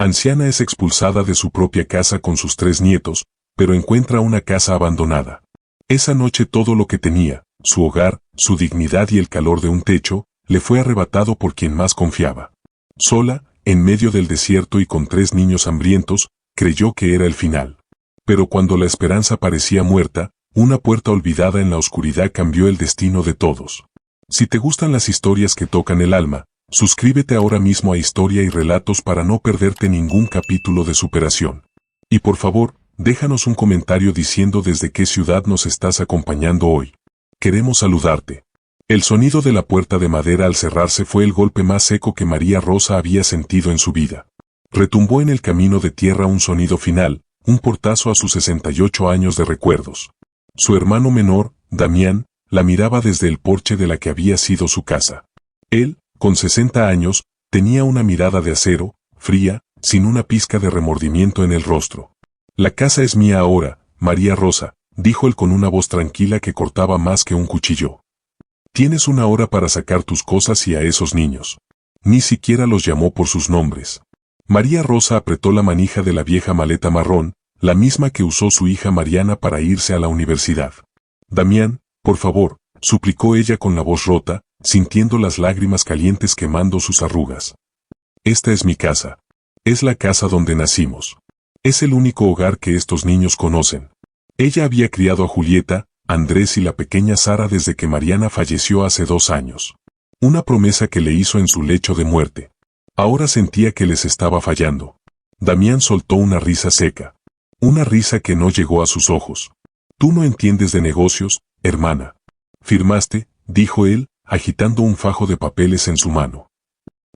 Anciana es expulsada de su propia casa con sus 3 nietos, pero encuentra una casa abandonada. Esa noche todo lo que tenía, su hogar, su dignidad y el calor de un techo, le fue arrebatado por quien más confiaba. Sola, en medio del desierto y con 3 niños hambrientos, creyó que era el final. Pero cuando la esperanza parecía muerta, una puerta olvidada en la oscuridad cambió el destino de todos. Si te gustan las historias que tocan el alma, suscríbete ahora mismo a Historia y Relatos para no perderte ningún capítulo de superación. Y por favor, déjanos un comentario diciendo desde qué ciudad nos estás acompañando hoy. Queremos saludarte. El sonido de la puerta de madera al cerrarse fue el golpe más seco que María Rosa había sentido en su vida. Retumbó en el camino de tierra un sonido final, un portazo a sus 68 años de recuerdos. Su hermano menor, Damián, la miraba desde el porche de la que había sido su casa. Él, con 60 años, tenía una mirada de acero, fría, sin una pizca de remordimiento en el rostro. La casa es mía ahora, María Rosa, dijo él con una voz tranquila que cortaba más que un cuchillo. Tienes 1 hora para sacar tus cosas y a esos niños. Ni siquiera los llamó por sus nombres. María Rosa apretó la manija de la vieja maleta marrón, la misma que usó su hija Mariana para irse a la universidad. Damián, por favor, suplicó ella con la voz rota, sintiendo las lágrimas calientes quemando sus arrugas. Esta es mi casa. Es la casa donde nacimos. Es el único hogar que estos niños conocen. Ella había criado a Julieta, Andrés y la pequeña Sara desde que Mariana falleció hace 2 años. Una promesa que le hizo en su lecho de muerte. Ahora sentía que les estaba fallando. Damián soltó una risa seca. Una risa que no llegó a sus ojos. Tú no entiendes de negocios, hermana. Firmaste, dijo él, agitando un fajo de papeles en su mano.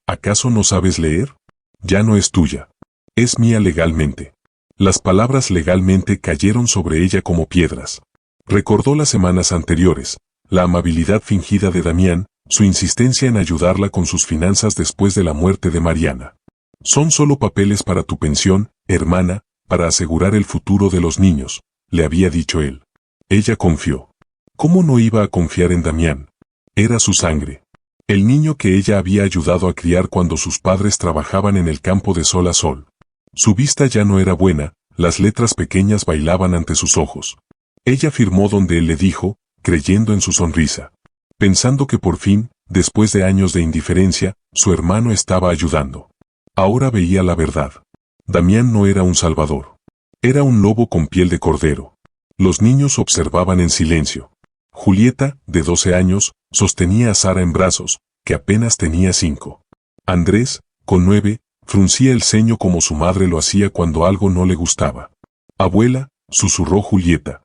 ¿Acaso no sabes leer? Ya no es tuya. Es mía legalmente. Las palabras legalmente cayeron sobre ella como piedras. Recordó las semanas anteriores, la amabilidad fingida de Damián, su insistencia en ayudarla con sus finanzas después de la muerte de Mariana. Son solo papeles para tu pensión, hermana, para asegurar el futuro de los niños, le había dicho él. Ella confió. ¿Cómo no iba a confiar en Damián? Era su sangre. El niño que ella había ayudado a criar cuando sus padres trabajaban en el campo de sol a sol. Su vista ya no era buena, las letras pequeñas bailaban ante sus ojos. Ella firmó donde él le dijo, creyendo en su sonrisa. Pensando que por fin, después de años de indiferencia, su hermano estaba ayudando. Ahora veía la verdad. Damián no era un salvador. Era un lobo con piel de cordero. Los niños observaban en silencio. Julieta, de 12 años, sostenía a Sara en brazos, que apenas tenía 5. Andrés, con 9, fruncía el ceño como su madre lo hacía cuando algo no le gustaba. Abuela, susurró Julieta.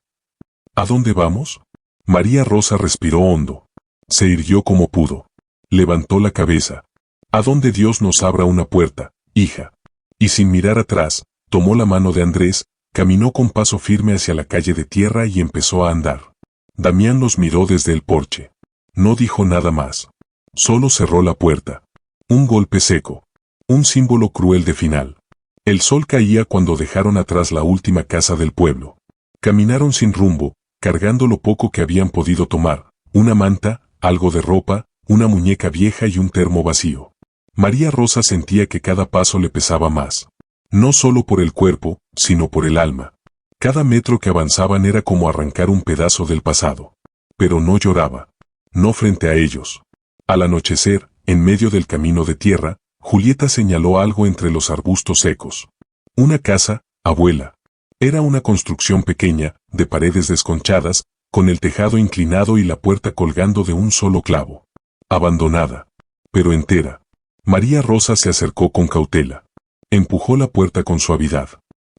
¿A dónde vamos? María Rosa respiró hondo. Se irguió como pudo. Levantó la cabeza. ¿A dónde Dios nos abra una puerta, hija? Y sin mirar atrás, tomó la mano de Andrés, caminó con paso firme hacia la calle de tierra y empezó a andar. Damián los miró desde el porche. No dijo nada más. Solo cerró la puerta. Un golpe seco. Un símbolo cruel de final. El sol caía cuando dejaron atrás la última casa del pueblo. Caminaron sin rumbo, cargando lo poco que habían podido tomar, una manta, algo de ropa, una muñeca vieja y un termo vacío. María Rosa sentía que cada paso le pesaba más. No solo por el cuerpo, sino por el alma. Cada metro que avanzaban era como arrancar un pedazo del pasado. Pero no lloraba. No frente a ellos. Al anochecer, en medio del camino de tierra, Julieta señaló algo entre los arbustos secos. Una casa, abuela. Era una construcción pequeña, de paredes desconchadas, con el tejado inclinado y la puerta colgando de un solo clavo. Abandonada. Pero entera. María Rosa se acercó con cautela. Empujó la puerta con suavidad.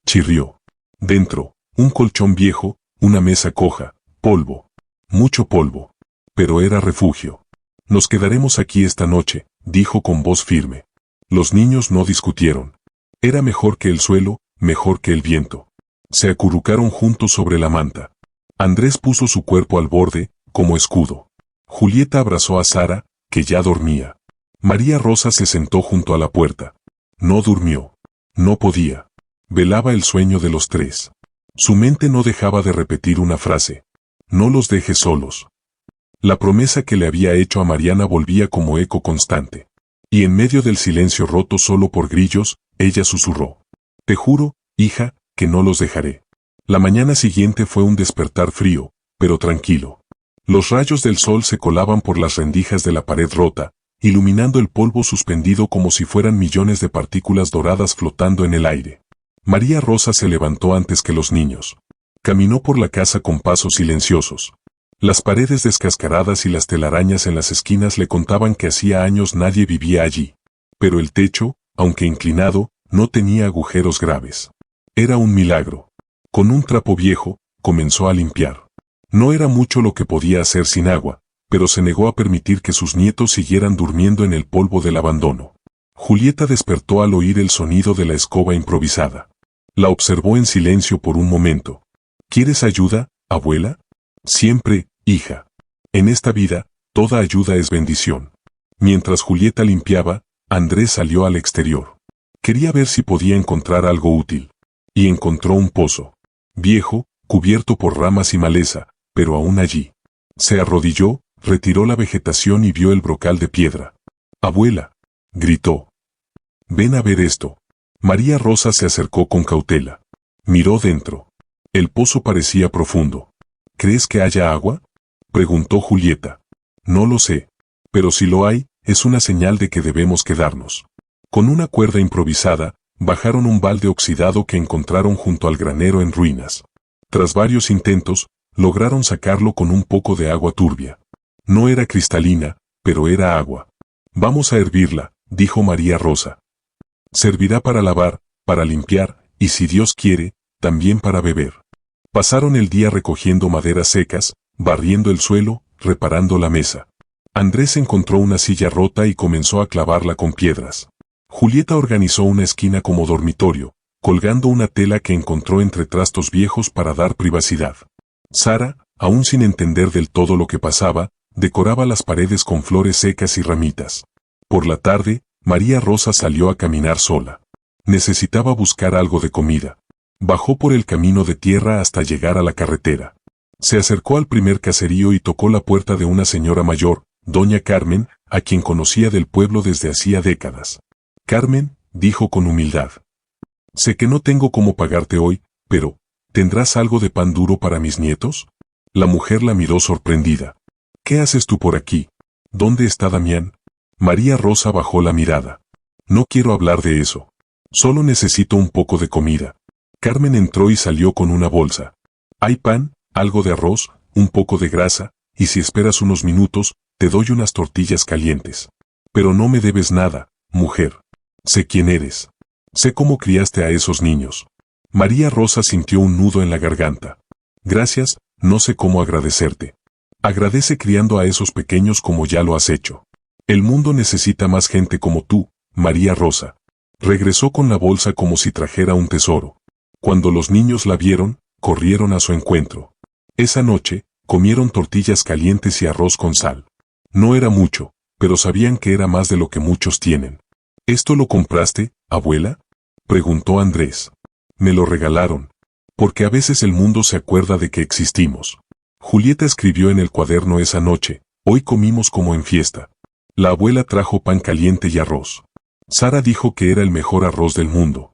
Chirrió. Dentro, un colchón viejo, una mesa coja, polvo. Mucho polvo. Pero era refugio. Nos quedaremos aquí esta noche, dijo con voz firme. Los niños no discutieron. Era mejor que el suelo, mejor que el viento. Se acurrucaron juntos sobre la manta. Andrés puso su cuerpo al borde, como escudo. Julieta abrazó a Sara, que ya dormía. María Rosa se sentó junto a la puerta. No durmió. No podía. Velaba el sueño de los 3. Su mente no dejaba de repetir una frase. No los dejes solos. La promesa que le había hecho a Mariana volvía como eco constante. Y en medio del silencio roto solo por grillos, Ella susurró. Te juro, hija, que no los dejaré. La mañana siguiente fue un despertar frío, pero tranquilo. Los rayos del sol se colaban por las rendijas de la pared rota, iluminando el polvo suspendido como si fueran millones de partículas doradas flotando en el aire. María Rosa se levantó antes que los niños. Caminó por la casa con pasos silenciosos. Las paredes descascaradas y las telarañas en las esquinas le contaban que hacía años nadie vivía allí. Pero el techo, aunque inclinado, no tenía agujeros graves. Era un milagro. Con un trapo viejo, comenzó a limpiar. No era mucho lo que podía hacer sin agua, pero se negó a permitir que sus nietos siguieran durmiendo en el polvo del abandono. Julieta despertó al oír el sonido de la escoba improvisada. La observó en silencio por un momento. ¿Quieres ayuda, abuela? Siempre, hija. En esta vida, toda ayuda es bendición. Mientras Julieta limpiaba, Andrés salió al exterior. Quería ver si podía encontrar algo útil. Y encontró un pozo. Viejo, cubierto por ramas y maleza, pero aún allí. Se arrodilló, retiró la vegetación y vio el brocal de piedra. «Abuela», gritó. «Ven a ver esto». María Rosa se acercó con cautela. Miró dentro. El pozo parecía profundo. «¿Crees que haya agua?», preguntó Julieta. «No lo sé. Pero si lo hay, es una señal de que debemos quedarnos». Con una cuerda improvisada, bajaron un balde oxidado que encontraron junto al granero en ruinas. Tras varios intentos, lograron sacarlo con un poco de agua turbia. No era cristalina, pero era agua. «Vamos a hervirla», dijo María Rosa. «Servirá para lavar, para limpiar, y si Dios quiere, también para beber». Pasaron el día recogiendo maderas secas, barriendo el suelo, reparando la mesa. Andrés encontró una silla rota y comenzó a clavarla con piedras. Julieta organizó una esquina como dormitorio, colgando una tela que encontró entre trastos viejos para dar privacidad. Sara, aún sin entender del todo lo que pasaba, decoraba las paredes con flores secas y ramitas. Por la tarde, María Rosa salió a caminar sola. Necesitaba buscar algo de comida. Bajó por el camino de tierra hasta llegar a la carretera. Se acercó al primer caserío y tocó la puerta de una señora mayor, doña Carmen, a quien conocía del pueblo desde hacía décadas. «Carmen», dijo con humildad. «Sé que no tengo cómo pagarte hoy, pero, ¿tendrás algo de pan duro para mis nietos?». La mujer la miró sorprendida. «¿Qué haces tú por aquí? ¿Dónde está Damián?». María Rosa bajó la mirada. «No quiero hablar de eso. Solo necesito un poco de comida». Carmen entró y salió con una bolsa. «Hay pan, algo de arroz, un poco de grasa, y si esperas unos minutos, te doy unas tortillas calientes. Pero no me debes nada, mujer. Sé quién eres. Sé cómo criaste a esos niños». María Rosa sintió un nudo en la garganta. «Gracias, no sé cómo agradecerte». «Agradece criando a esos pequeños como ya lo has hecho. El mundo necesita más gente como tú, María Rosa». Regresó con la bolsa como si trajera un tesoro. Cuando los niños la vieron, corrieron a su encuentro. Esa noche, comieron tortillas calientes y arroz con sal. No era mucho, pero sabían que era más de lo que muchos tienen. «¿Esto lo compraste, abuela?», preguntó Andrés. «Me lo regalaron. Porque a veces el mundo se acuerda de que existimos». Julieta escribió en el cuaderno esa noche: «Hoy comimos como en fiesta». La abuela trajo pan caliente y arroz. Sara dijo que era el mejor arroz del mundo.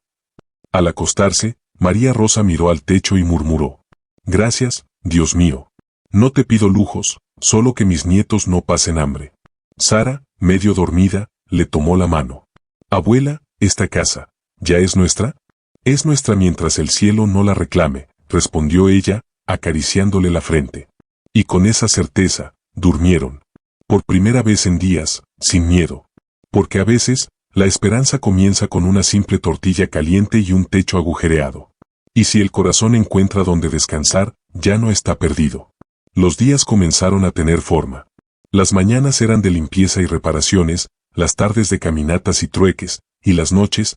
Al acostarse, María Rosa miró al techo y murmuró: «Gracias, Dios mío. No te pido lujos, solo que mis nietos no pasen hambre». Sara, medio dormida, le tomó la mano. «Abuela, ¿esta casa ya es nuestra?». «Es nuestra mientras el cielo no la reclame», respondió ella, acariciándole la frente. Y con esa certeza, durmieron. Por primera vez en días, sin miedo. Porque a veces, la esperanza comienza con una simple tortilla caliente y un techo agujereado. Y si el corazón encuentra donde descansar, ya no está perdido. Los días comenzaron a tener forma. Las mañanas eran de limpieza y reparaciones, las tardes de caminatas y trueques, y las noches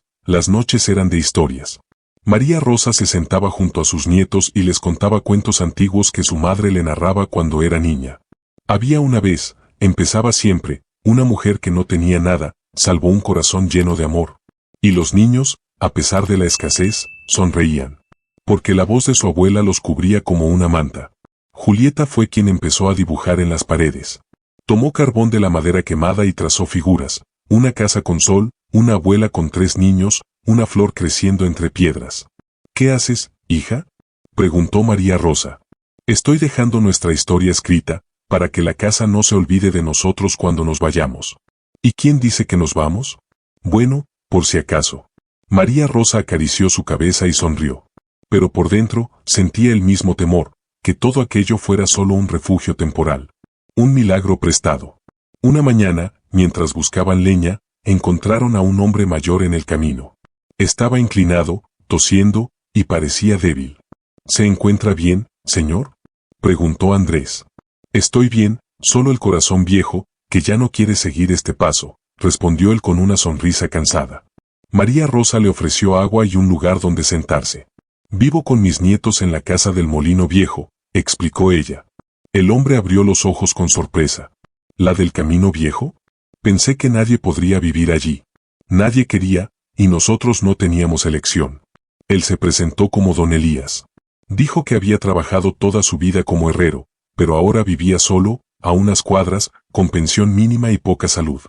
eran de historias. María Rosa se sentaba junto a sus nietos y les contaba cuentos antiguos que su madre le narraba cuando era niña. Había una vez, empezaba siempre, una mujer que no tenía nada, salvo un corazón lleno de amor. Y los niños, a pesar de la escasez, sonreían. Porque la voz de su abuela los cubría como una manta. Julieta fue quien empezó a dibujar en las paredes. Tomó carbón de la madera quemada y trazó figuras: una casa con sol, una abuela con 3 niños, una flor creciendo entre piedras. ¿Qué haces, hija?, preguntó María Rosa. Estoy dejando nuestra historia escrita, para que la casa no se olvide de nosotros cuando nos vayamos. ¿Y quién dice que nos vamos? Bueno, por si acaso. María Rosa acarició su cabeza y sonrió. Pero por dentro, sentía el mismo temor, que todo aquello fuera solo un refugio temporal. Un milagro prestado. Una mañana, mientras buscaban leña, encontraron a un hombre mayor en el camino. Estaba inclinado, tosiendo, y parecía débil. ¿Se encuentra bien, señor?, preguntó Andrés. Estoy bien, solo el corazón viejo, que ya no quiere seguir este paso, respondió él con una sonrisa cansada. María Rosa le ofreció agua y un lugar donde sentarse. Vivo con mis nietos en la casa del molino viejo, explicó ella. El hombre abrió los ojos con sorpresa. ¿La del camino viejo? Pensé que nadie podría vivir allí. Nadie quería, y nosotros no teníamos elección. Él se presentó como don Elías. Dijo que había trabajado toda su vida como herrero, pero ahora vivía solo, a unas cuadras, con pensión mínima y poca salud.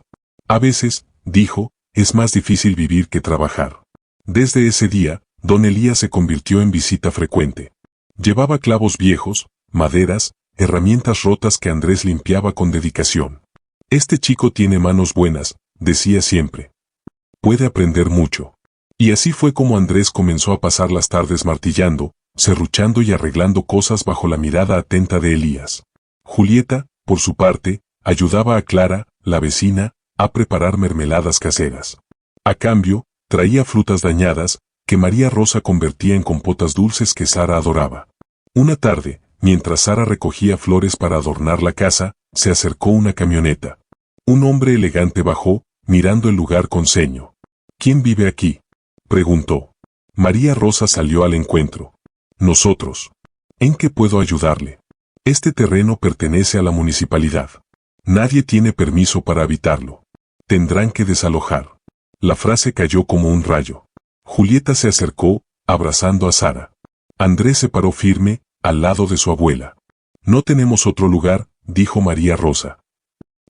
A veces, dijo, es más difícil vivir que trabajar. Desde ese día, don Elías se convirtió en visita frecuente. Llevaba clavos viejos, maderas, herramientas rotas que Andrés limpiaba con dedicación. Este chico tiene manos buenas, decía siempre. Puede aprender mucho. Y así fue como Andrés comenzó a pasar las tardes martillando, serruchando y arreglando cosas bajo la mirada atenta de Elías. Julieta, por su parte, ayudaba a Clara, la vecina, a preparar mermeladas caseras. A cambio, traía frutas dañadas, que María Rosa convertía en compotas dulces que Sara adoraba. Una tarde, mientras Sara recogía flores para adornar la casa, se acercó una camioneta. Un hombre elegante bajó, mirando el lugar con ceño. ¿Quién vive aquí?, preguntó. María Rosa salió al encuentro. Nosotros. ¿En qué puedo ayudarle? Este terreno pertenece a la municipalidad. Nadie tiene permiso para habitarlo. Tendrán que desalojar. La frase cayó como un rayo. Julieta se acercó, abrazando a Sara. Andrés se paró firme, al lado de su abuela. No tenemos otro lugar, dijo María Rosa.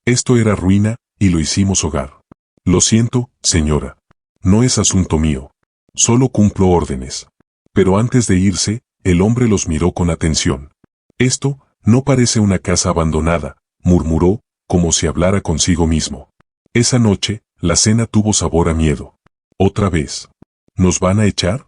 Esto era ruina, y lo hicimos hogar. Lo siento, señora. No es asunto mío. Solo cumplo órdenes. Pero antes de irse, el hombre los miró con atención. Esto, no parece una casa abandonada, murmuró, como si hablara consigo mismo. Esa noche, la cena tuvo sabor a miedo. ¿Otra vez? ¿Nos van a echar?,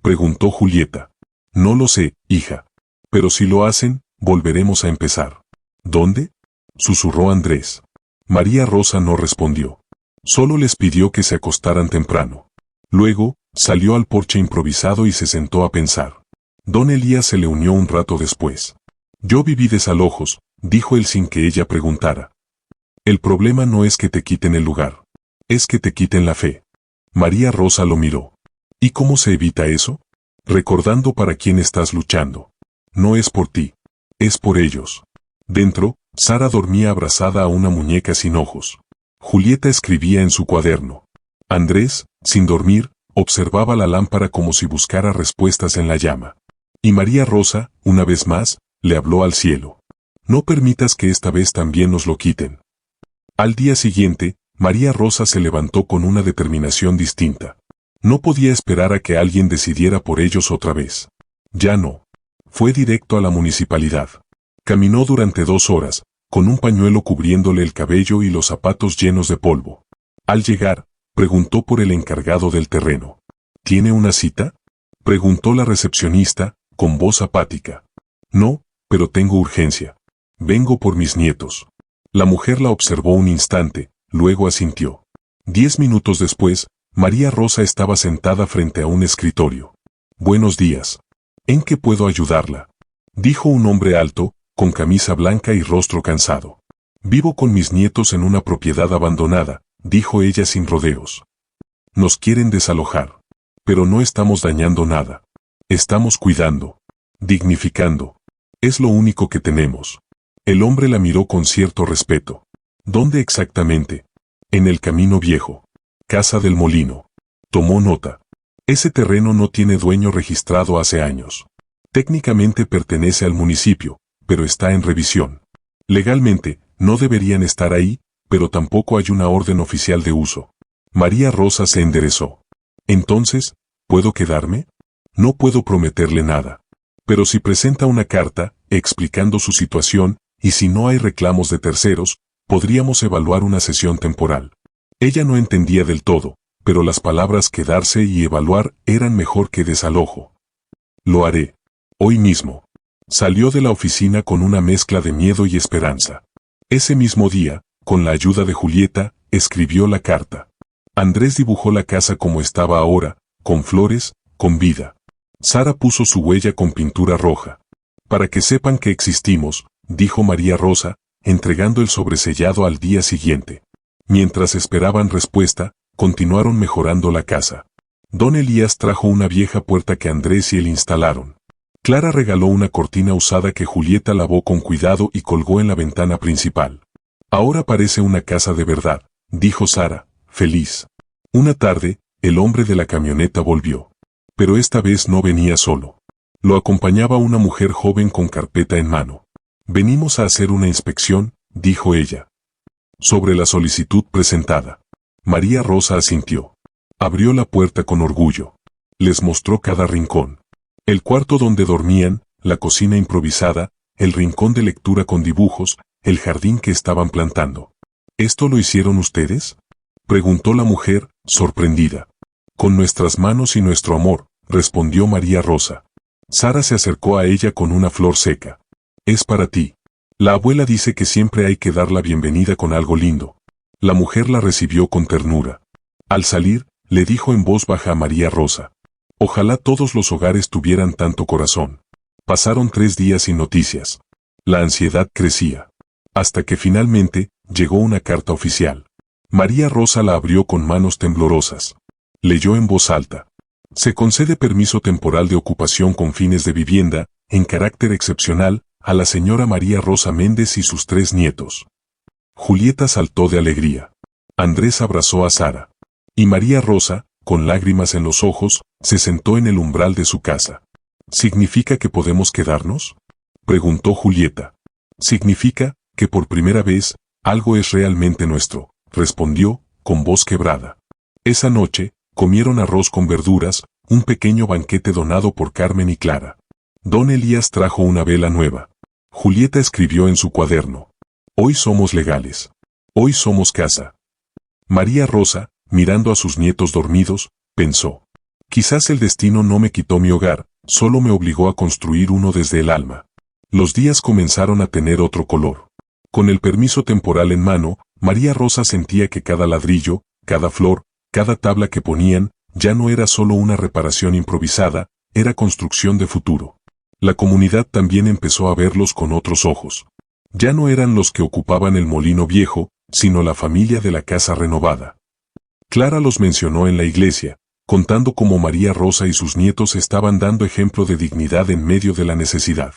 preguntó Julieta. No lo sé, hija. Pero si lo hacen, volveremos a empezar. ¿Dónde?, susurró Andrés. María Rosa no respondió. Solo les pidió que se acostaran temprano. Luego, salió al porche improvisado y se sentó a pensar. Don Elías se le unió un rato después. Yo viví desalojos, dijo él sin que ella preguntara. El problema no es que te quiten el lugar. Es que te quiten la fe. María Rosa lo miró. ¿Y cómo se evita eso? Recordando para quién estás luchando. No es por ti. Es por ellos. Dentro, Sara dormía abrazada a una muñeca sin ojos. Julieta escribía en su cuaderno. Andrés, sin dormir, observaba la lámpara como si buscara respuestas en la llama. Y María Rosa, una vez más, le habló al cielo. No permitas que esta vez también nos lo quiten. Al día siguiente, María Rosa se levantó con una determinación distinta. No podía esperar a que alguien decidiera por ellos otra vez. Ya no. Fue directo a la municipalidad. Caminó durante 2 horas, con un pañuelo cubriéndole el cabello y los zapatos llenos de polvo. Al llegar, preguntó por el encargado del terreno. ¿Tiene una cita?, preguntó la recepcionista, con voz apática. No, pero tengo urgencia. Vengo por mis nietos. La mujer la observó un instante, luego asintió. 10 minutos después, María Rosa estaba sentada frente a un escritorio. Buenos días. ¿En qué puedo ayudarla?, dijo un hombre alto, con camisa blanca y rostro cansado. Vivo con mis nietos en una propiedad abandonada, dijo ella sin rodeos. Nos quieren desalojar. Pero no estamos dañando nada. Estamos cuidando. Dignificando. Es lo único que tenemos. El hombre la miró con cierto respeto. ¿Dónde exactamente? En el Camino Viejo. Casa del Molino. Tomó nota. Ese terreno no tiene dueño registrado hace años. Técnicamente pertenece al municipio, pero está en revisión. Legalmente, no deberían estar ahí, pero tampoco hay una orden oficial de uso. María Rosa se enderezó. Entonces, ¿puedo quedarme? No puedo prometerle nada. Pero si presenta una carta, explicando su situación, y si no hay reclamos de terceros, podríamos evaluar una sesión temporal. Ella no entendía del todo, pero las palabras quedarse y evaluar eran mejor que desalojo. Lo haré. Hoy mismo. Salió de la oficina con una mezcla de miedo y esperanza. Ese mismo día, con la ayuda de Julieta, escribió la carta. Andrés dibujó la casa como estaba ahora, con flores, con vida. Sara puso su huella con pintura roja. Para que sepan que existimos, dijo María Rosa, entregando el sobresellado al día siguiente. Mientras esperaban respuesta, continuaron mejorando la casa. Don Elías trajo una vieja puerta que Andrés y él instalaron. Clara regaló una cortina usada que Julieta lavó con cuidado y colgó en la ventana principal. Ahora parece una casa de verdad, dijo Sara, feliz. Una tarde, el hombre de la camioneta volvió. Pero esta vez no venía solo. Lo acompañaba una mujer joven con carpeta en mano. Venimos a hacer una inspección, dijo ella. Sobre la solicitud presentada. María Rosa asintió. Abrió la puerta con orgullo. Les mostró cada rincón. El cuarto donde dormían, la cocina improvisada, el rincón de lectura con dibujos, el jardín que estaban plantando. ¿Esto lo hicieron ustedes?, preguntó la mujer, sorprendida. Con nuestras manos y nuestro amor, respondió María Rosa. Sara se acercó a ella con una flor seca. Es para ti. La abuela dice que siempre hay que dar la bienvenida con algo lindo. La mujer la recibió con ternura. Al salir, le dijo en voz baja a María Rosa. Ojalá todos los hogares tuvieran tanto corazón. Pasaron 3 días sin noticias. La ansiedad crecía. Hasta que finalmente, llegó una carta oficial. María Rosa la abrió con manos temblorosas. Leyó en voz alta. Se concede permiso temporal de ocupación con fines de vivienda, en carácter excepcional, a la señora María Rosa Méndez y sus 3 nietos. Julieta saltó de alegría. Andrés abrazó a Sara. Y María Rosa, con lágrimas en los ojos, se sentó en el umbral de su casa. ¿Significa que podemos quedarnos?, preguntó Julieta. Significa que por primera vez, algo es realmente nuestro, respondió, con voz quebrada. Esa noche, comieron arroz con verduras, un pequeño banquete donado por Carmen y Clara. Don Elías trajo una vela nueva. Julieta escribió en su cuaderno. Hoy somos legales. Hoy somos casa. María Rosa, mirando a sus nietos dormidos, pensó. Quizás el destino no me quitó mi hogar, solo me obligó a construir uno desde el alma. Los días comenzaron a tener otro color. Con el permiso temporal en mano, María Rosa sentía que cada ladrillo, cada flor, cada tabla que ponían, ya no era solo una reparación improvisada, era construcción de futuro. La comunidad también empezó a verlos con otros ojos. Ya no eran los que ocupaban el molino viejo, sino la familia de la casa renovada. Clara los mencionó en la iglesia, contando cómo María Rosa y sus nietos estaban dando ejemplo de dignidad en medio de la necesidad.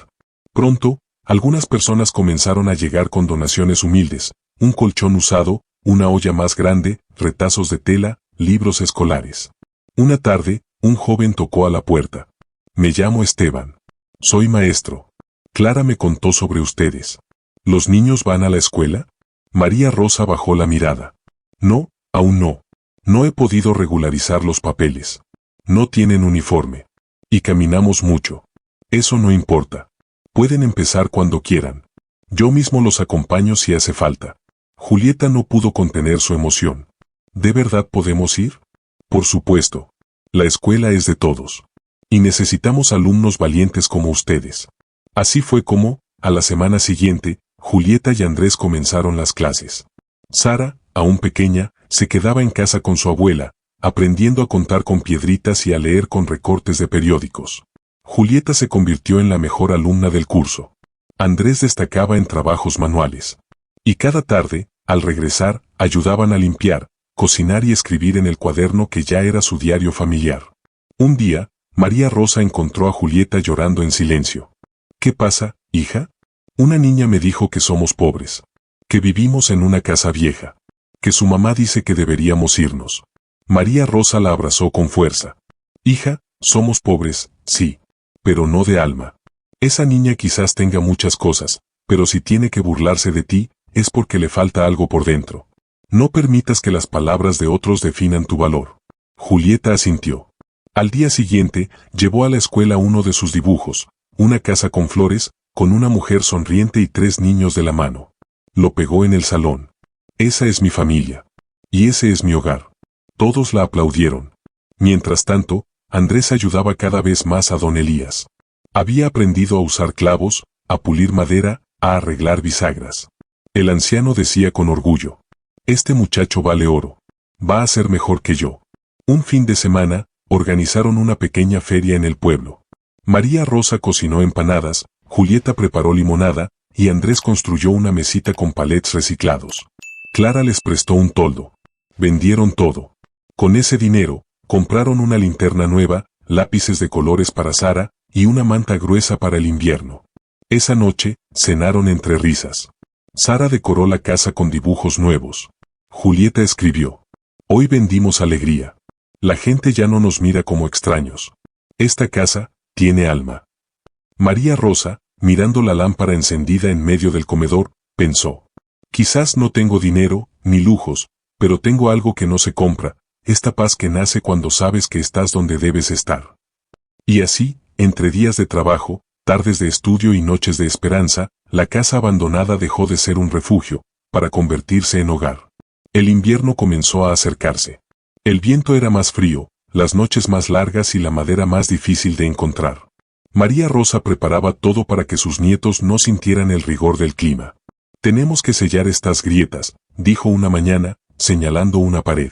Pronto, algunas personas comenzaron a llegar con donaciones humildes, un colchón usado, una olla más grande, retazos de tela, libros escolares. Una tarde, un joven tocó a la puerta. Me llamo Esteban. Soy maestro. Clara me contó sobre ustedes. ¿Los niños van a la escuela? María Rosa bajó la mirada. No, aún no. No he podido regularizar los papeles. No tienen uniforme. Y caminamos mucho. Eso no importa. Pueden empezar cuando quieran. Yo mismo los acompaño si hace falta. Julieta no pudo contener su emoción. ¿De verdad podemos ir? Por supuesto. La escuela es de todos. Y necesitamos alumnos valientes como ustedes. Así fue como, a la semana siguiente, Julieta y Andrés comenzaron las clases. Sara, aún pequeña, se quedaba en casa con su abuela, aprendiendo a contar con piedritas y a leer con recortes de periódicos. Julieta se convirtió en la mejor alumna del curso. Andrés destacaba en trabajos manuales. Y cada tarde, al regresar, ayudaban a limpiar, cocinar y escribir en el cuaderno que ya era su diario familiar. Un día, María Rosa encontró a Julieta llorando en silencio. ¿Qué pasa, hija? Una niña me dijo que somos pobres. Que vivimos en una casa vieja. Que su mamá dice que deberíamos irnos. María Rosa la abrazó con fuerza. Hija, somos pobres, sí. Pero no de alma. Esa niña quizás tenga muchas cosas, pero si tiene que burlarse de ti, es porque le falta algo por dentro. No permitas que las palabras de otros definan tu valor. Julieta asintió. Al día siguiente, llevó a la escuela uno de sus dibujos, una casa con flores, con una mujer sonriente y 3 niños de la mano. Lo pegó en el salón. Esa es mi familia. Y ese es mi hogar. Todos la aplaudieron. Mientras tanto, Andrés ayudaba cada vez más a don Elías. Había aprendido a usar clavos, a pulir madera, a arreglar bisagras. El anciano decía con orgullo: este muchacho vale oro. Va a ser mejor que yo. Un fin de semana, organizaron una pequeña feria en el pueblo. María Rosa cocinó empanadas, Julieta preparó limonada, y Andrés construyó una mesita con palets reciclados. Clara les prestó un toldo. Vendieron todo. Con ese dinero, compraron una linterna nueva, lápices de colores para Sara, y una manta gruesa para el invierno. Esa noche, cenaron entre risas. Sara decoró la casa con dibujos nuevos. Julieta escribió: hoy vendimos alegría. La gente ya no nos mira como extraños. Esta casa tiene alma. María Rosa, mirando la lámpara encendida en medio del comedor, pensó: quizás no tengo dinero, ni lujos, pero tengo algo que no se compra, esta paz que nace cuando sabes que estás donde debes estar. Y así, entre días de trabajo, tardes de estudio y noches de esperanza, la casa abandonada dejó de ser un refugio, para convertirse en hogar. El invierno comenzó a acercarse. El viento era más frío, las noches más largas y la madera más difícil de encontrar. María Rosa preparaba todo para que sus nietos no sintieran el rigor del clima. Tenemos que sellar estas grietas, dijo una mañana, señalando una pared.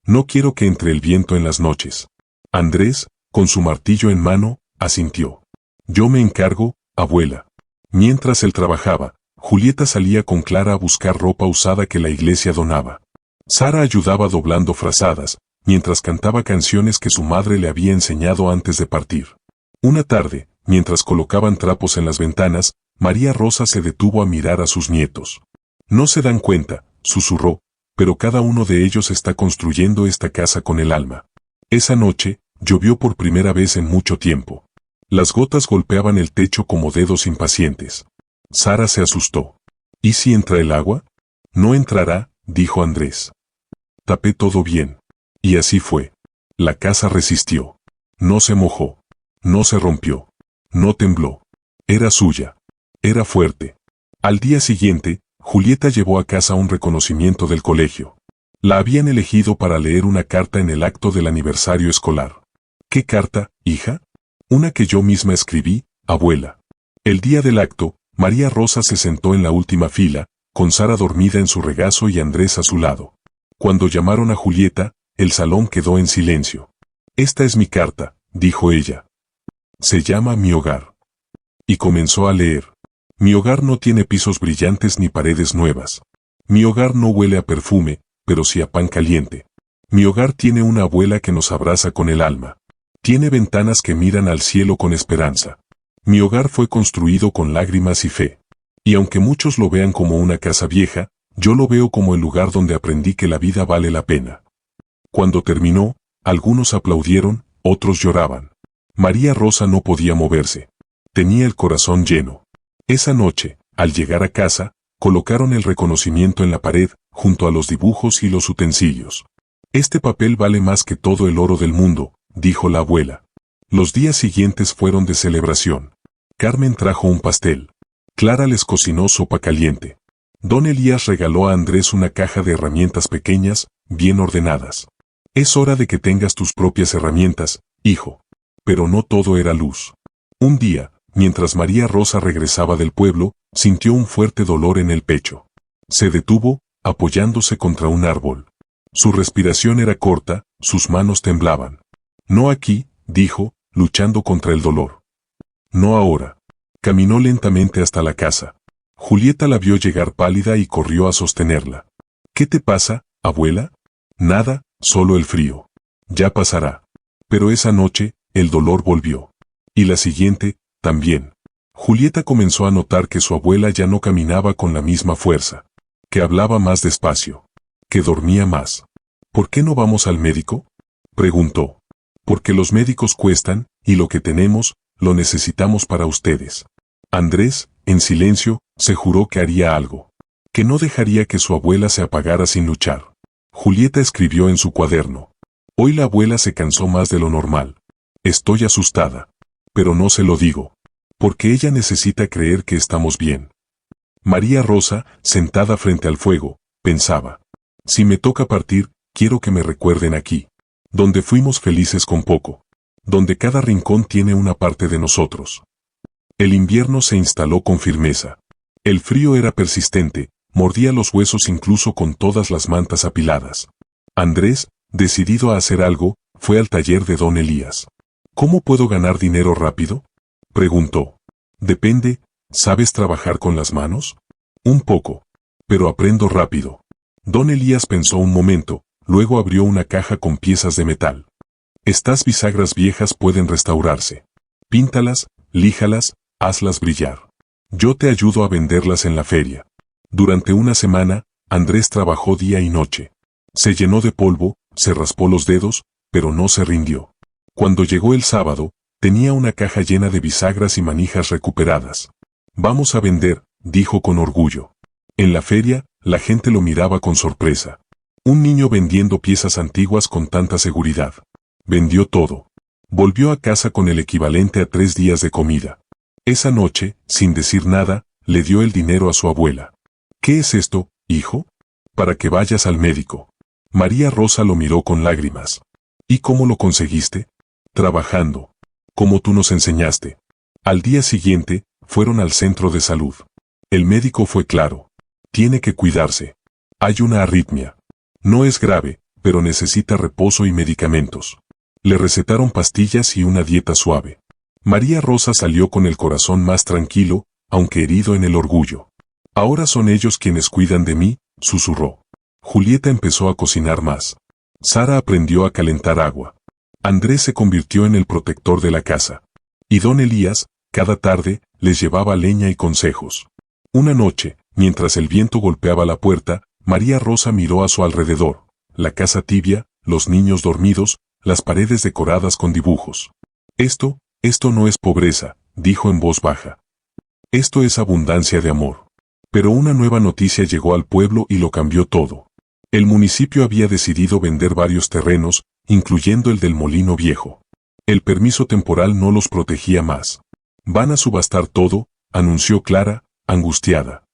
No quiero que entre el viento en las noches. Andrés, con su martillo en mano, asintió. Yo me encargo, abuela. Mientras él trabajaba, Julieta salía con Clara a buscar ropa usada que la iglesia donaba. Sara ayudaba doblando frazadas, mientras cantaba canciones que su madre le había enseñado antes de partir. Una tarde, mientras colocaban trapos en las ventanas, María Rosa se detuvo a mirar a sus nietos. No se dan cuenta, susurró, pero cada uno de ellos está construyendo esta casa con el alma. Esa noche, llovió por primera vez en mucho tiempo. Las gotas golpeaban el techo como dedos impacientes. Sara se asustó. ¿Y si entra el agua? No entrará, dijo Andrés. Tapé todo bien. Y así fue. La casa resistió. No se mojó. No se rompió. No tembló. Era suya. Era fuerte. Al día siguiente, Julieta llevó a casa un reconocimiento del colegio. La habían elegido para leer una carta en el acto del aniversario escolar. ¿Qué carta, hija? Una que yo misma escribí, abuela. El día del acto, María Rosa se sentó en la última fila, con Sara dormida en su regazo y Andrés a su lado. Cuando llamaron a Julieta, el salón quedó en silencio. Esta es mi carta, dijo ella. Se llama Mi hogar. Y comenzó a leer. Mi hogar no tiene pisos brillantes ni paredes nuevas. Mi hogar no huele a perfume, pero sí a pan caliente. Mi hogar tiene una abuela que nos abraza con el alma. Tiene ventanas que miran al cielo con esperanza. Mi hogar fue construido con lágrimas y fe. Y aunque muchos lo vean como una casa vieja, yo lo veo como el lugar donde aprendí que la vida vale la pena. Cuando terminó, algunos aplaudieron, otros lloraban. María Rosa no podía moverse. Tenía el corazón lleno. Esa noche, al llegar a casa, colocaron el reconocimiento en la pared, junto a los dibujos y los utensilios. Este papel vale más que todo el oro del mundo, dijo la abuela. Los días siguientes fueron de celebración. Carmen trajo un pastel. Clara les cocinó sopa caliente. Don Elías regaló a Andrés una caja de herramientas pequeñas, bien ordenadas. Es hora de que tengas tus propias herramientas, hijo. Pero no todo era luz. Un día, mientras María Rosa regresaba del pueblo, sintió un fuerte dolor en el pecho. Se detuvo, apoyándose contra un árbol. Su respiración era corta, sus manos temblaban. No aquí, dijo, luchando contra el dolor. No ahora. Caminó lentamente hasta la casa. Julieta la vio llegar pálida y corrió a sostenerla. ¿Qué te pasa, abuela? Nada, solo el frío. Ya pasará. Pero esa noche, el dolor volvió. Y la siguiente, también. Julieta comenzó a notar que su abuela ya no caminaba con la misma fuerza. Que hablaba más despacio. Que dormía más. ¿Por qué no vamos al médico? Preguntó. Porque los médicos cuestan, y lo que tenemos, lo necesitamos para ustedes. Andrés, en silencio, se juró que haría algo. Que no dejaría que su abuela se apagara sin luchar. Julieta escribió en su cuaderno. Hoy la abuela se cansó más de lo normal. Estoy asustada. Pero no se lo digo. Porque ella necesita creer que estamos bien. María Rosa, sentada frente al fuego, pensaba. Si me toca partir, quiero que me recuerden aquí. Donde fuimos felices con poco. Donde cada rincón tiene una parte de nosotros. El invierno se instaló con firmeza. El frío era persistente, mordía los huesos incluso con todas las mantas apiladas. Andrés, decidido a hacer algo, fue al taller de don Elías. ¿Cómo puedo ganar dinero rápido?, preguntó. Depende, ¿sabes trabajar con las manos? Un poco. Pero aprendo rápido. Don Elías pensó un momento, luego abrió una caja con piezas de metal. Estas bisagras viejas pueden restaurarse. Píntalas, líjalas, hazlas brillar. Yo te ayudo a venderlas en la feria. Durante una semana, Andrés trabajó día y noche. Se llenó de polvo, se raspó los dedos, pero no se rindió. Cuando llegó el sábado, tenía una caja llena de bisagras y manijas recuperadas. Vamos a vender, dijo con orgullo. En la feria, la gente lo miraba con sorpresa. Un niño vendiendo piezas antiguas con tanta seguridad. Vendió todo. Volvió a casa con el equivalente a 3 días de comida. Esa noche, sin decir nada, le dio el dinero a su abuela. ¿Qué es esto, hijo? Para que vayas al médico. María Rosa lo miró con lágrimas. ¿Y cómo lo conseguiste? Trabajando. Como tú nos enseñaste. Al día siguiente, fueron al centro de salud. El médico fue claro. Tiene que cuidarse. Hay una arritmia. No es grave, pero necesita reposo y medicamentos. Le recetaron pastillas y una dieta suave. María Rosa salió con el corazón más tranquilo, aunque herido en el orgullo. Ahora son ellos quienes cuidan de mí, susurró. Julieta empezó a cocinar más. Sara aprendió a calentar agua. Andrés se convirtió en el protector de la casa. Y don Elías, cada tarde, les llevaba leña y consejos. Una noche, mientras el viento golpeaba la puerta, María Rosa miró a su alrededor. La casa tibia, los niños dormidos, las paredes decoradas con dibujos. Esto no es pobreza, dijo en voz baja. Esto es abundancia de amor. Pero una nueva noticia llegó al pueblo y lo cambió todo. El municipio había decidido vender varios terrenos, incluyendo el del Molino Viejo. El permiso temporal no los protegía más. Van a subastar todo, anunció Clara, angustiada.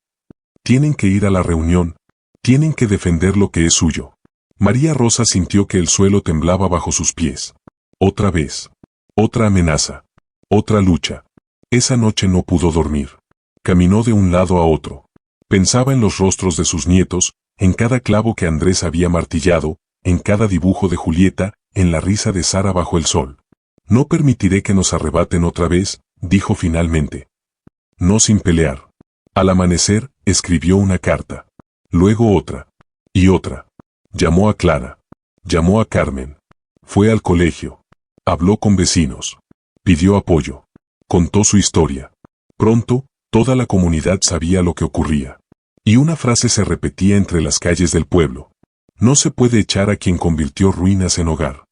Tienen que ir a la reunión. Tienen que defender lo que es suyo. María Rosa sintió que el suelo temblaba bajo sus pies. Otra vez. Otra amenaza. Otra lucha. Esa noche no pudo dormir. Caminó de un lado a otro. Pensaba en los rostros de sus nietos, en cada clavo que Andrés había martillado, en cada dibujo de Julieta, en la risa de Sara bajo el sol. No permitiré que nos arrebaten otra vez, dijo finalmente. No sin pelear. Al amanecer, escribió una carta. Luego otra. Y otra. Llamó a Clara. Llamó a Carmen. Fue al colegio. Habló con vecinos. Pidió apoyo. Contó su historia. Pronto, toda la comunidad sabía lo que ocurría. Y una frase se repetía entre las calles del pueblo. No se puede echar a quien convirtió ruinas en hogar.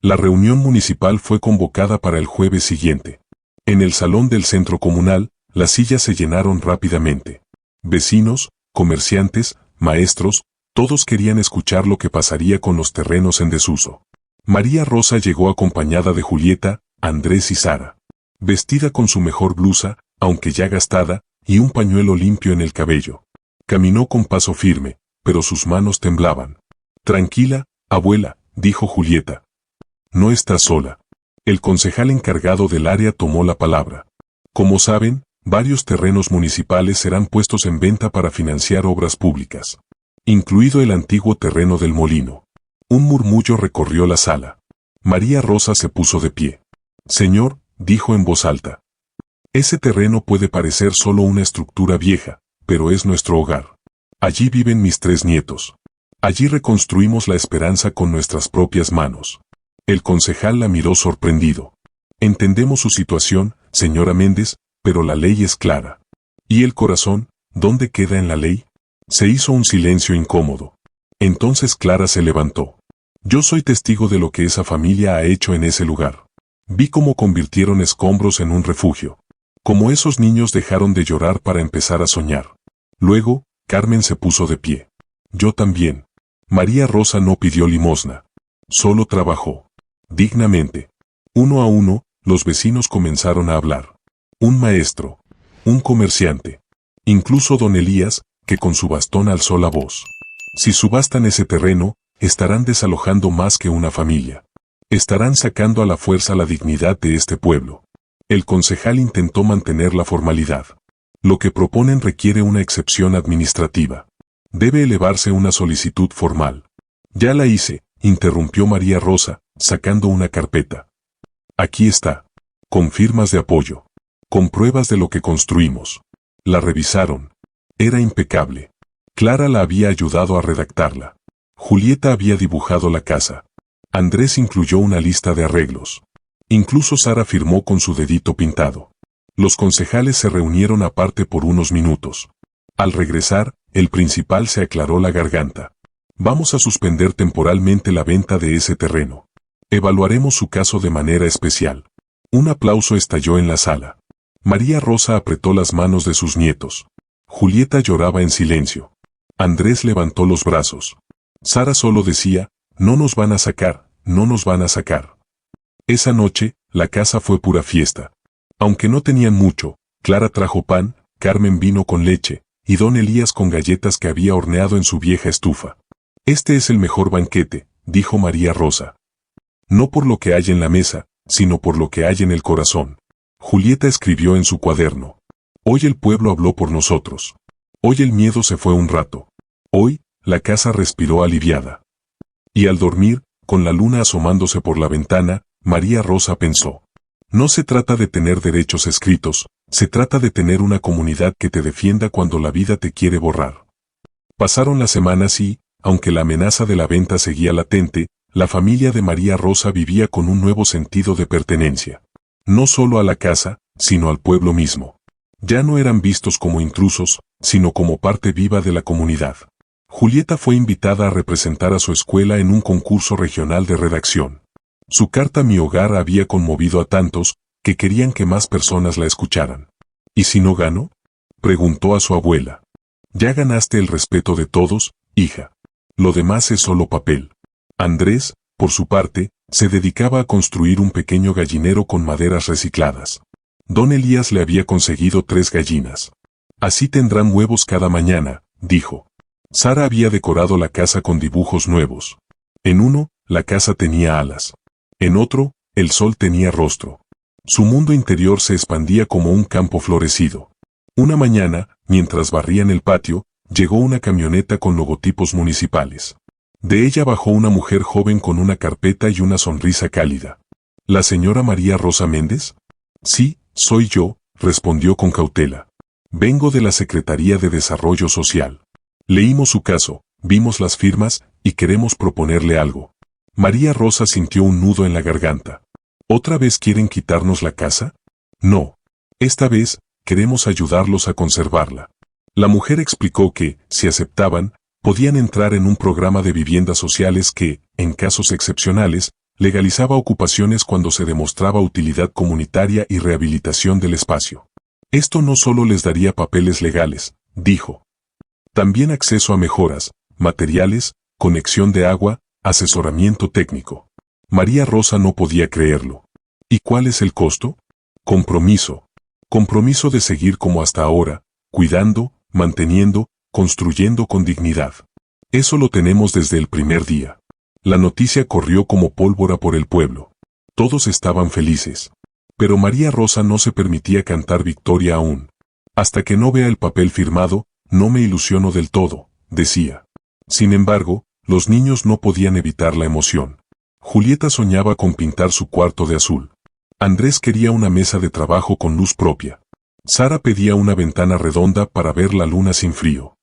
La reunión municipal fue convocada para el jueves siguiente. En el salón del centro comunal, las sillas se llenaron rápidamente. Vecinos, comerciantes, maestros, todos querían escuchar lo que pasaría con los terrenos en desuso. María Rosa llegó acompañada de Julieta, Andrés y Sara. Vestida con su mejor blusa, aunque ya gastada, y un pañuelo limpio en el cabello. Caminó con paso firme, pero sus manos temblaban. Tranquila, abuela, dijo Julieta. No estás sola. El concejal encargado del área tomó la palabra. Como saben, varios terrenos municipales serán puestos en venta para financiar obras públicas. Incluido el antiguo terreno del molino. Un murmullo recorrió la sala. María Rosa se puso de pie. Señor, dijo en voz alta. Ese terreno puede parecer solo una estructura vieja, pero es nuestro hogar. Allí viven mis 3 nietos. Allí reconstruimos la esperanza con nuestras propias manos. El concejal la miró sorprendido. Entendemos su situación, señora Méndez, pero la ley es clara. ¿Y el corazón, dónde queda en la ley? Se hizo un silencio incómodo. Entonces Clara se levantó. Yo soy testigo de lo que esa familia ha hecho en ese lugar. Vi cómo convirtieron escombros en un refugio. Cómo esos niños dejaron de llorar para empezar a soñar. Luego, Carmen se puso de pie. Yo también. María Rosa no pidió limosna. solo trabajó. Dignamente. Uno a uno, los vecinos comenzaron a hablar. Un maestro. Un comerciante. Incluso don Elías, que con su bastón alzó la voz. Si subastan ese terreno, estarán desalojando más que una familia. Estarán sacando a la fuerza la dignidad de este pueblo. El concejal intentó mantener la formalidad. Lo que proponen requiere una excepción administrativa. Debe elevarse una solicitud formal. Ya la hice, interrumpió María Rosa, sacando una carpeta. Aquí está. Con firmas de apoyo. Con pruebas de lo que construimos. La revisaron. Era impecable. Clara la había ayudado a redactarla. Julieta había dibujado la casa. Andrés incluyó una lista de arreglos. Incluso Sara firmó con su dedito pintado. Los concejales se reunieron aparte por unos minutos. Al regresar, el principal se aclaró la garganta. Vamos a suspender temporalmente la venta de ese terreno. Evaluaremos su caso de manera especial. Un aplauso estalló en la sala. María Rosa apretó las manos de sus nietos. Julieta lloraba en silencio. Andrés levantó los brazos. Sara solo decía, no nos van a sacar, no nos van a sacar. Esa noche, la casa fue pura fiesta. Aunque no tenían mucho, Clara trajo pan, Carmen vino con leche, y don Elías con galletas que había horneado en su vieja estufa. Este es el mejor banquete, dijo María Rosa. No por lo que hay en la mesa, sino por lo que hay en el corazón. Julieta escribió en su cuaderno. Hoy el pueblo habló por nosotros. Hoy el miedo se fue un rato. Hoy, la casa respiró aliviada. Y al dormir, con la luna asomándose por la ventana, María Rosa pensó. No se trata de tener derechos escritos, se trata de tener una comunidad que te defienda cuando la vida te quiere borrar. Pasaron las semanas y, aunque la amenaza de la venta seguía latente, la familia de María Rosa vivía con un nuevo sentido de pertenencia. No solo a la casa, sino al pueblo mismo. Ya no eran vistos como intrusos, sino como parte viva de la comunidad. Julieta fue invitada a representar a su escuela en un concurso regional de redacción. Su carta Mi Hogar había conmovido a tantos, que querían que más personas la escucharan. ¿Y si no gano? Preguntó a su abuela. Ya ganaste el respeto de todos, hija. Lo demás es solo papel. Andrés, por su parte, se dedicaba a construir un pequeño gallinero con maderas recicladas. Don Elías le había conseguido 3 gallinas. Así tendrán huevos cada mañana, dijo. Sara había decorado la casa con dibujos nuevos. En uno, la casa tenía alas. En otro, el sol tenía rostro. Su mundo interior se expandía como un campo florecido. Una mañana, mientras barrían el patio, llegó una camioneta con logotipos municipales. De ella bajó una mujer joven con una carpeta y una sonrisa cálida. ¿La señora María Rosa Méndez? Sí, soy yo, respondió con cautela. Vengo de la Secretaría de Desarrollo Social. Leímos su caso, vimos las firmas, y queremos proponerle algo. María Rosa sintió un nudo en la garganta. ¿Otra vez quieren quitarnos la casa? No. Esta vez, queremos ayudarlos a conservarla. La mujer explicó que, si aceptaban, podían entrar en un programa de viviendas sociales que, en casos excepcionales, legalizaba ocupaciones cuando se demostraba utilidad comunitaria y rehabilitación del espacio. Esto no solo les daría papeles legales, dijo. También acceso a mejoras, materiales, conexión de agua, asesoramiento técnico. María Rosa no podía creerlo. ¿Y cuál es el costo? Compromiso. Compromiso de seguir como hasta ahora, cuidando, manteniendo, construyendo con dignidad. Eso lo tenemos desde el primer día. La noticia corrió como pólvora por el pueblo. Todos estaban felices. Pero María Rosa no se permitía cantar victoria aún. Hasta que no vea el papel firmado, no me ilusiono del todo, decía. Sin embargo, los niños no podían evitar la emoción. Julieta soñaba con pintar su cuarto de azul. Andrés quería una mesa de trabajo con luz propia. Sara pedía una ventana redonda para ver la luna sin frío.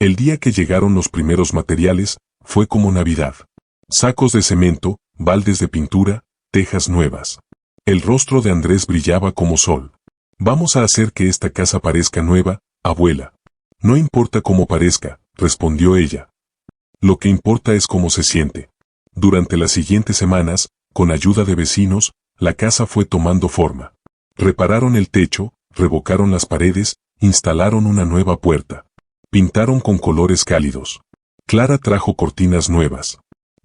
El día que llegaron los primeros materiales, fue como Navidad. Sacos de cemento, baldes de pintura, tejas nuevas. El rostro de Andrés brillaba como sol. Vamos a hacer que esta casa parezca nueva, abuela. No importa cómo parezca, respondió ella. Lo que importa es cómo se siente. Durante las siguientes semanas, con ayuda de vecinos, la casa fue tomando forma. Repararon el techo, revocaron las paredes, instalaron una nueva puerta. Pintaron con colores cálidos. Clara trajo cortinas nuevas.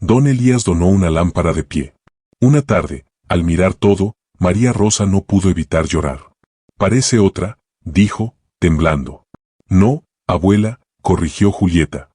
Don Elías donó una lámpara de pie. Una tarde, al mirar todo, María Rosa no pudo evitar llorar. Parece otra, dijo, temblando. No, abuela, corrigió Julieta.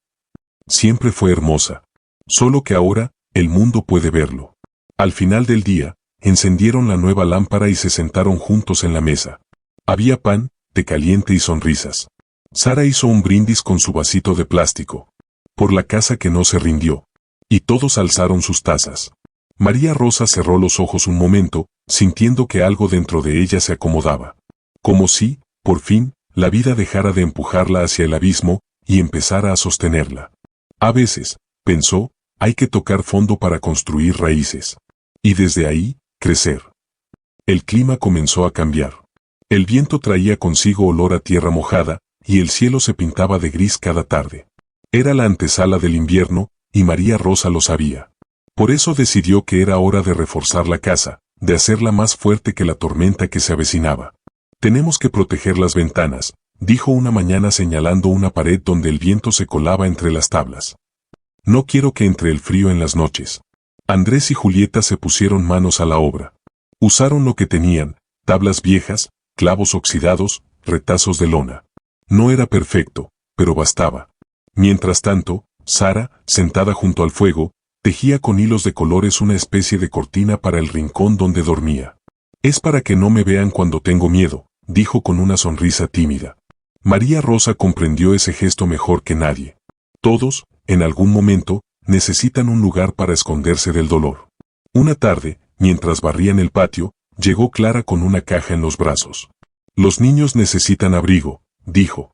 Siempre fue hermosa. Solo que ahora, el mundo puede verlo. Al final del día, encendieron la nueva lámpara y se sentaron juntos en la mesa. Había pan, té caliente y sonrisas. Sara hizo un brindis con su vasito de plástico. Por la casa que no se rindió. Y todos alzaron sus tazas. María Rosa cerró los ojos un momento, sintiendo que algo dentro de ella se acomodaba. Como si, por fin, la vida dejara de empujarla hacia el abismo y empezara a sostenerla. A veces, pensó, hay que tocar fondo para construir raíces. Y desde ahí, crecer. El clima comenzó a cambiar. El viento traía consigo olor a tierra mojada, y el cielo se pintaba de gris cada tarde. Era la antesala del invierno, y María Rosa lo sabía. Por eso decidió que era hora de reforzar la casa, de hacerla más fuerte que la tormenta que se avecinaba. Tenemos que proteger las ventanas, dijo una mañana señalando una pared donde el viento se colaba entre las tablas. No quiero que entre el frío en las noches. Andrés y Julieta se pusieron manos a la obra. Usaron lo que tenían, tablas viejas, clavos oxidados, retazos de lona. No era perfecto, pero bastaba. Mientras tanto, Sara, sentada junto al fuego, tejía con hilos de colores una especie de cortina para el rincón donde dormía. Es para que no me vean cuando tengo miedo, dijo con una sonrisa tímida. María Rosa comprendió ese gesto mejor que nadie. Todos, en algún momento, necesitan un lugar para esconderse del dolor. Una tarde, mientras barrían el patio, llegó Clara con una caja en los brazos. Los niños necesitan abrigo, dijo.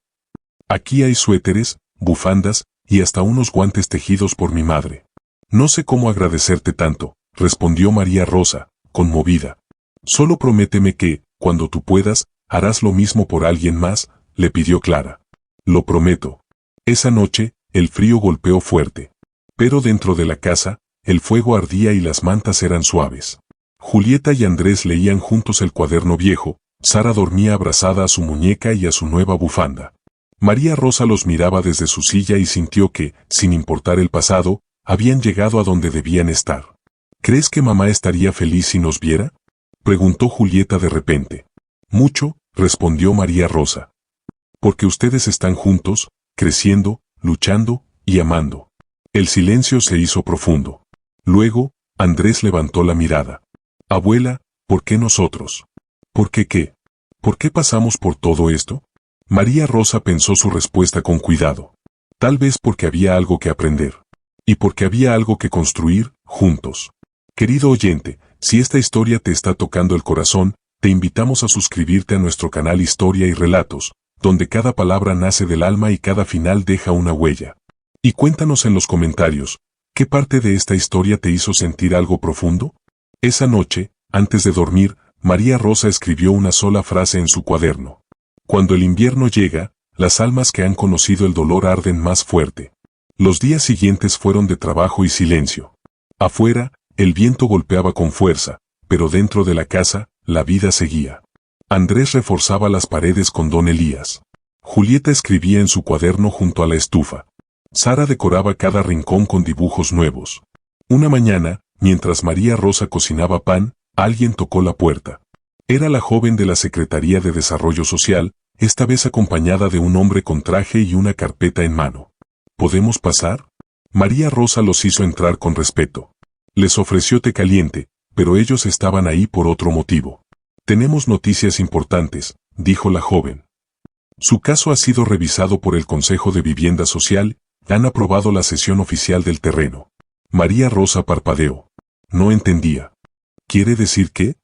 Aquí hay suéteres, bufandas, y hasta unos guantes tejidos por mi madre. No sé cómo agradecerte tanto, respondió María Rosa, conmovida. Solo prométeme que, cuando tú puedas, harás lo mismo por alguien más, le pidió Clara. Lo prometo. Esa noche, el frío golpeó fuerte. Pero dentro de la casa, el fuego ardía y las mantas eran suaves. Julieta y Andrés leían juntos el cuaderno viejo, Sara dormía abrazada a su muñeca y a su nueva bufanda. María Rosa los miraba desde su silla y sintió que, sin importar el pasado, habían llegado a donde debían estar. ¿Crees que mamá estaría feliz si nos viera?, preguntó Julieta de repente. Mucho, respondió María Rosa. Porque ustedes están juntos, creciendo, luchando y amando. El silencio se hizo profundo. Luego, Andrés levantó la mirada. Abuela, ¿por qué nosotros? ¿Por qué qué? ¿Por qué pasamos por todo esto? María Rosa pensó su respuesta con cuidado. Tal vez porque había algo que aprender. Y porque había algo que construir, juntos. Querido oyente, si esta historia te está tocando el corazón, te invitamos a suscribirte a nuestro canal Historia y Relatos, donde cada palabra nace del alma y cada final deja una huella. Y cuéntanos en los comentarios, ¿qué parte de esta historia te hizo sentir algo profundo? Esa noche, antes de dormir, María Rosa escribió una sola frase en su cuaderno. Cuando el invierno llega, las almas que han conocido el dolor arden más fuerte. Los días siguientes fueron de trabajo y silencio. Afuera, el viento golpeaba con fuerza, pero dentro de la casa, la vida seguía. Andrés reforzaba las paredes con Don Elías. Julieta escribía en su cuaderno junto a la estufa. Sara decoraba cada rincón con dibujos nuevos. Una mañana, mientras María Rosa cocinaba pan, alguien tocó la puerta. Era la joven de la Secretaría de Desarrollo Social, esta vez acompañada de un hombre con traje y una carpeta en mano. ¿Podemos pasar? María Rosa los hizo entrar con respeto. Les ofreció té caliente, pero ellos estaban ahí por otro motivo. Tenemos noticias importantes, dijo la joven. Su caso ha sido revisado por el Consejo de Vivienda Social, han aprobado la cesión oficial del terreno. María Rosa parpadeó. No entendía. ¿Quiere decir qué?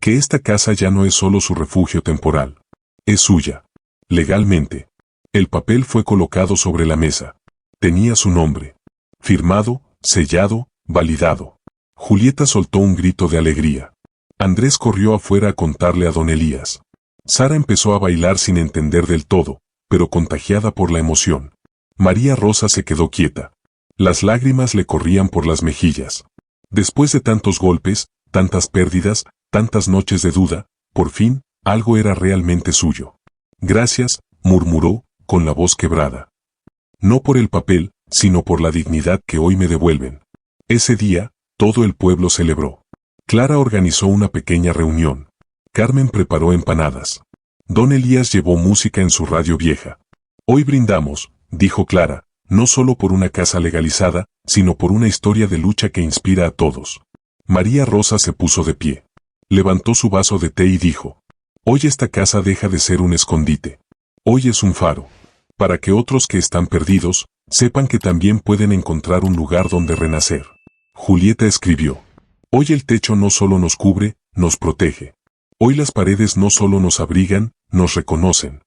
Que esta casa ya no es solo su refugio temporal. Es suya. Legalmente. El papel fue colocado sobre la mesa. Tenía su nombre. Firmado, sellado, validado. Julieta soltó un grito de alegría. Andrés corrió afuera a contarle a Don Elías. Sara empezó a bailar sin entender del todo, pero contagiada por la emoción. María Rosa se quedó quieta. Las lágrimas le corrían por las mejillas. Después de tantos golpes, tantas pérdidas, tantas noches de duda, por fin, algo era realmente suyo. Gracias, murmuró, con la voz quebrada. No por el papel, sino por la dignidad que hoy me devuelven. Ese día, todo el pueblo celebró. Clara organizó una pequeña reunión. Carmen preparó empanadas. Don Elías llevó música en su radio vieja. Hoy brindamos, dijo Clara, no solo por una casa legalizada, sino por una historia de lucha que inspira a todos. María Rosa se puso de pie. Levantó su vaso de té y dijo: hoy esta casa deja de ser un escondite. Hoy es un faro. Para que otros que están perdidos, sepan que también pueden encontrar un lugar donde renacer. Julieta escribió: hoy el techo no solo nos cubre, nos protege. Hoy las paredes no solo nos abrigan, nos reconocen.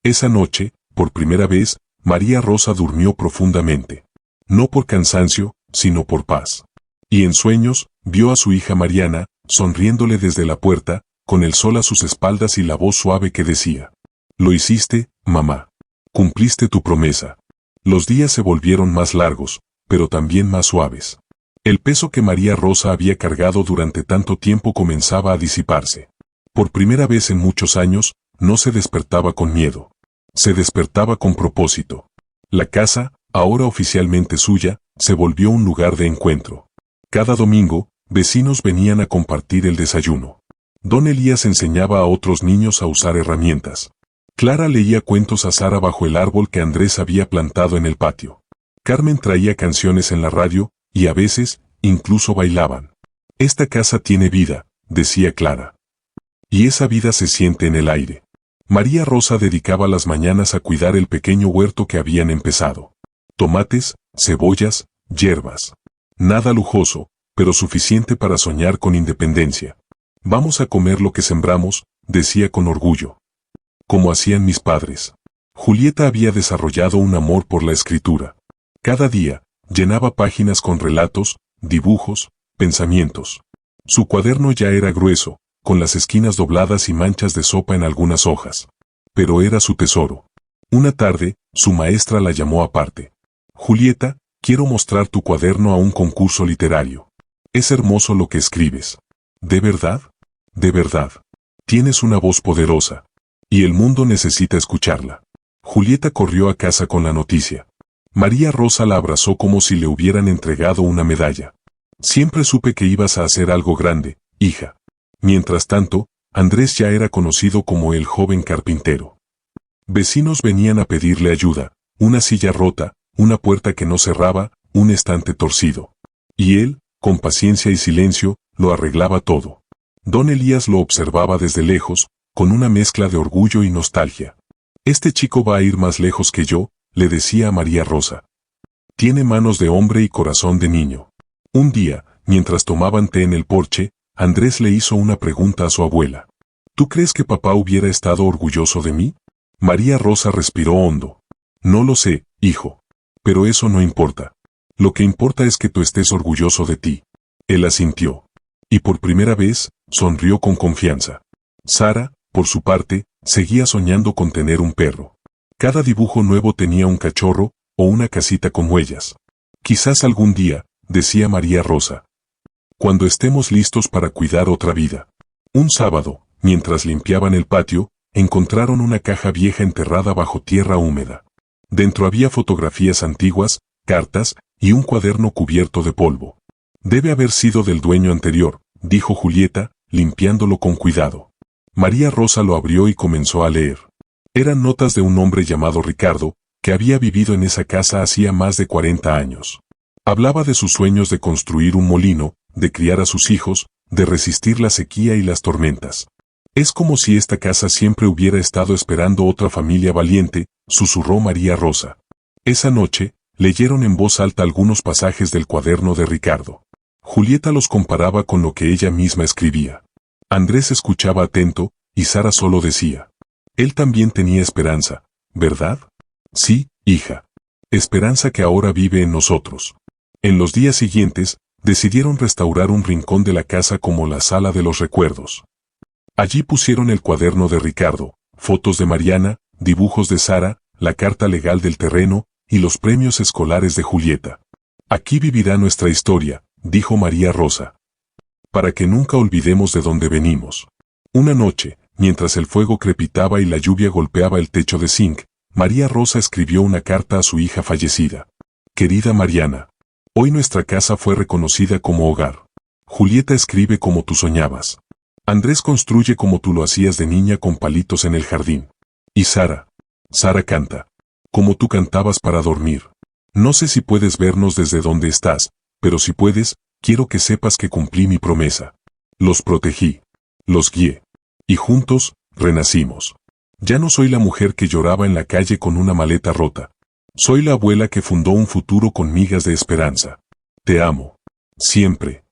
Esa noche, por primera vez, María Rosa durmió profundamente. No por cansancio, sino por paz. Y en sueños, vio a su hija Mariana, sonriéndole desde la puerta, con el sol a sus espaldas y la voz suave que decía: lo hiciste, mamá. Cumpliste tu promesa. Los días se volvieron más largos, pero también más suaves. El peso que María Rosa había cargado durante tanto tiempo comenzaba a disiparse. Por primera vez en muchos años, no se despertaba con miedo. Se despertaba con propósito. La casa, ahora oficialmente suya, se volvió un lugar de encuentro. Cada domingo, vecinos venían a compartir el desayuno. Don Elías enseñaba a otros niños a usar herramientas. Clara leía cuentos a Sara bajo el árbol que Andrés había plantado en el patio. Carmen traía canciones en la radio, y a veces, incluso bailaban. Esta casa tiene vida, decía Clara. Y esa vida se siente en el aire. María Rosa dedicaba las mañanas a cuidar el pequeño huerto que habían empezado. Tomates, cebollas, hierbas. Nada lujoso, pero suficiente para soñar con independencia. Vamos a comer lo que sembramos, decía con orgullo. Como hacían mis padres. Julieta había desarrollado un amor por la escritura. Cada día, llenaba páginas con relatos, dibujos, pensamientos. Su cuaderno ya era grueso, con las esquinas dobladas y manchas de sopa en algunas hojas. Pero era su tesoro. Una tarde, su maestra la llamó aparte. Julieta, quiero mostrar tu cuaderno a un concurso literario. Es hermoso lo que escribes. ¿De verdad? De verdad. Tienes una voz poderosa. Y el mundo necesita escucharla. Julieta corrió a casa con la noticia. María Rosa la abrazó como si le hubieran entregado una medalla. Siempre supe que ibas a hacer algo grande, hija. Mientras tanto, Andrés ya era conocido como el joven carpintero. Vecinos venían a pedirle ayuda, una silla rota, una puerta que no cerraba, un estante torcido. Y él, con paciencia y silencio, lo arreglaba todo. Don Elías lo observaba desde lejos, con una mezcla de orgullo y nostalgia. Este chico va a ir más lejos que yo, le decía a María Rosa. Tiene manos de hombre y corazón de niño. Un día, mientras tomaban té en el porche, Andrés le hizo una pregunta a su abuela. ¿Tú crees que papá hubiera estado orgulloso de mí? María Rosa respiró hondo. No lo sé, hijo. Pero eso no importa. Lo que importa es que tú estés orgulloso de ti. Él asintió. Y por primera vez, sonrió con confianza. Sara, por su parte, seguía soñando con tener un perro. Cada dibujo nuevo tenía un cachorro, o una casita con huellas. Quizás algún día, decía María Rosa. Cuando estemos listos para cuidar otra vida. Un sábado, mientras limpiaban el patio, encontraron una caja vieja enterrada bajo tierra húmeda. Dentro había fotografías antiguas, cartas, y un cuaderno cubierto de polvo. Debe haber sido del dueño anterior, dijo Julieta, limpiándolo con cuidado. María Rosa lo abrió y comenzó a leer. Eran notas de un hombre llamado Ricardo, que había vivido en esa casa hacía más de 40 años. Hablaba de sus sueños de construir un molino, de criar a sus hijos, de resistir la sequía y las tormentas. Es como si esta casa siempre hubiera estado esperando otra familia valiente, susurró María Rosa. Esa noche, leyeron en voz alta algunos pasajes del cuaderno de Ricardo. Julieta los comparaba con lo que ella misma escribía. Andrés escuchaba atento, y Sara solo decía. Él también tenía esperanza, ¿verdad? Sí, hija. Esperanza que ahora vive en nosotros. En los días siguientes, decidieron restaurar un rincón de la casa como la sala de los recuerdos. Allí pusieron el cuaderno de Ricardo, fotos de Mariana, dibujos de Sara, la carta legal del terreno, y los premios escolares de Julieta. Aquí vivirá nuestra historia, dijo María Rosa. Para que nunca olvidemos de dónde venimos. Una noche, mientras el fuego crepitaba y la lluvia golpeaba el techo de zinc, María Rosa escribió una carta a su hija fallecida. Querida Mariana, Hoy nuestra casa fue reconocida como hogar. Julieta escribe como tú soñabas. Andrés construye como tú lo hacías de niña con palitos en el jardín. Y Sara canta. Como tú cantabas para dormir. No sé si puedes vernos desde donde estás, pero si puedes, quiero que sepas que cumplí mi promesa. Los protegí. Los guié. Y juntos, renacimos. Ya no soy la mujer que lloraba en la calle con una maleta rota. Soy la abuela que fundó un futuro con migas de esperanza. Te amo. Siempre.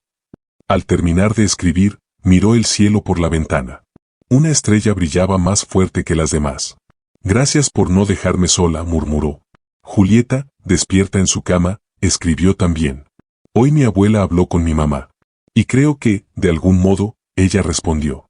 Al terminar de escribir, miró el cielo por la ventana. Una estrella brillaba más fuerte que las demás. Gracias por no dejarme sola, murmuró. Julieta, despierta en su cama, escribió también. Hoy mi abuela habló con mi mamá. Y creo que, de algún modo, ella respondió.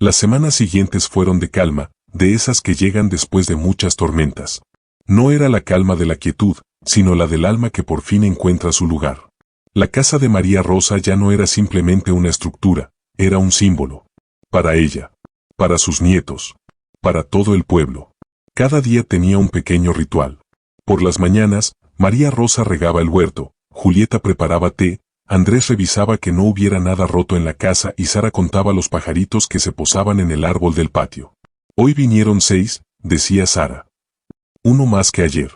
Las semanas siguientes fueron de calma, de esas que llegan después de muchas tormentas. No era la calma de la quietud, sino la del alma que por fin encuentra su lugar. La casa de María Rosa ya no era simplemente una estructura, era un símbolo. Para ella. Para sus nietos. Para todo el pueblo. Cada día tenía un pequeño ritual. Por las mañanas, María Rosa regaba el huerto, Julieta preparaba té, Andrés revisaba que no hubiera nada roto en la casa y Sara contaba los pajaritos que se posaban en el árbol del patio. Hoy vinieron 6, decía Sara. Uno más que ayer.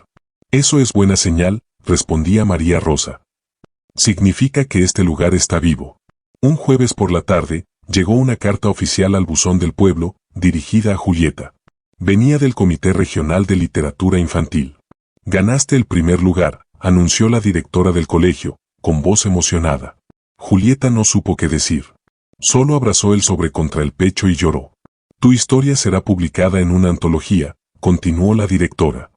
Eso es buena señal, respondía María Rosa. Significa que este lugar está vivo. Un jueves por la tarde, llegó una carta oficial al buzón del pueblo, dirigida a Julieta. Venía del Comité Regional de Literatura Infantil. Ganaste el primer lugar, anunció la directora del colegio, con voz emocionada. Julieta no supo qué decir. Solo abrazó el sobre contra el pecho y lloró. Tu historia será publicada en una antología, continuó la directora.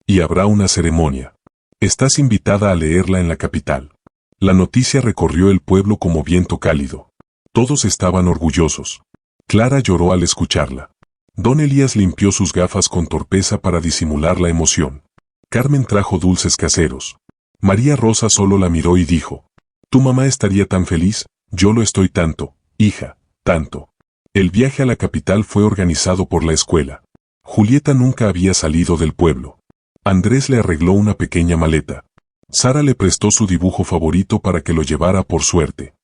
Y habrá una ceremonia. Estás invitada a leerla en la capital. La noticia recorrió el pueblo como viento cálido. Todos estaban orgullosos. Clara lloró al escucharla. Don Elías limpió sus gafas con torpeza para disimular la emoción. Carmen trajo dulces caseros. María Rosa solo la miró y dijo, tu mamá estaría tan feliz, yo lo estoy tanto, hija, tanto. El viaje a la capital fue organizado por la escuela. Julieta nunca había salido del pueblo. Andrés le arregló una pequeña maleta. Sara le prestó su dibujo favorito para que lo llevara por suerte.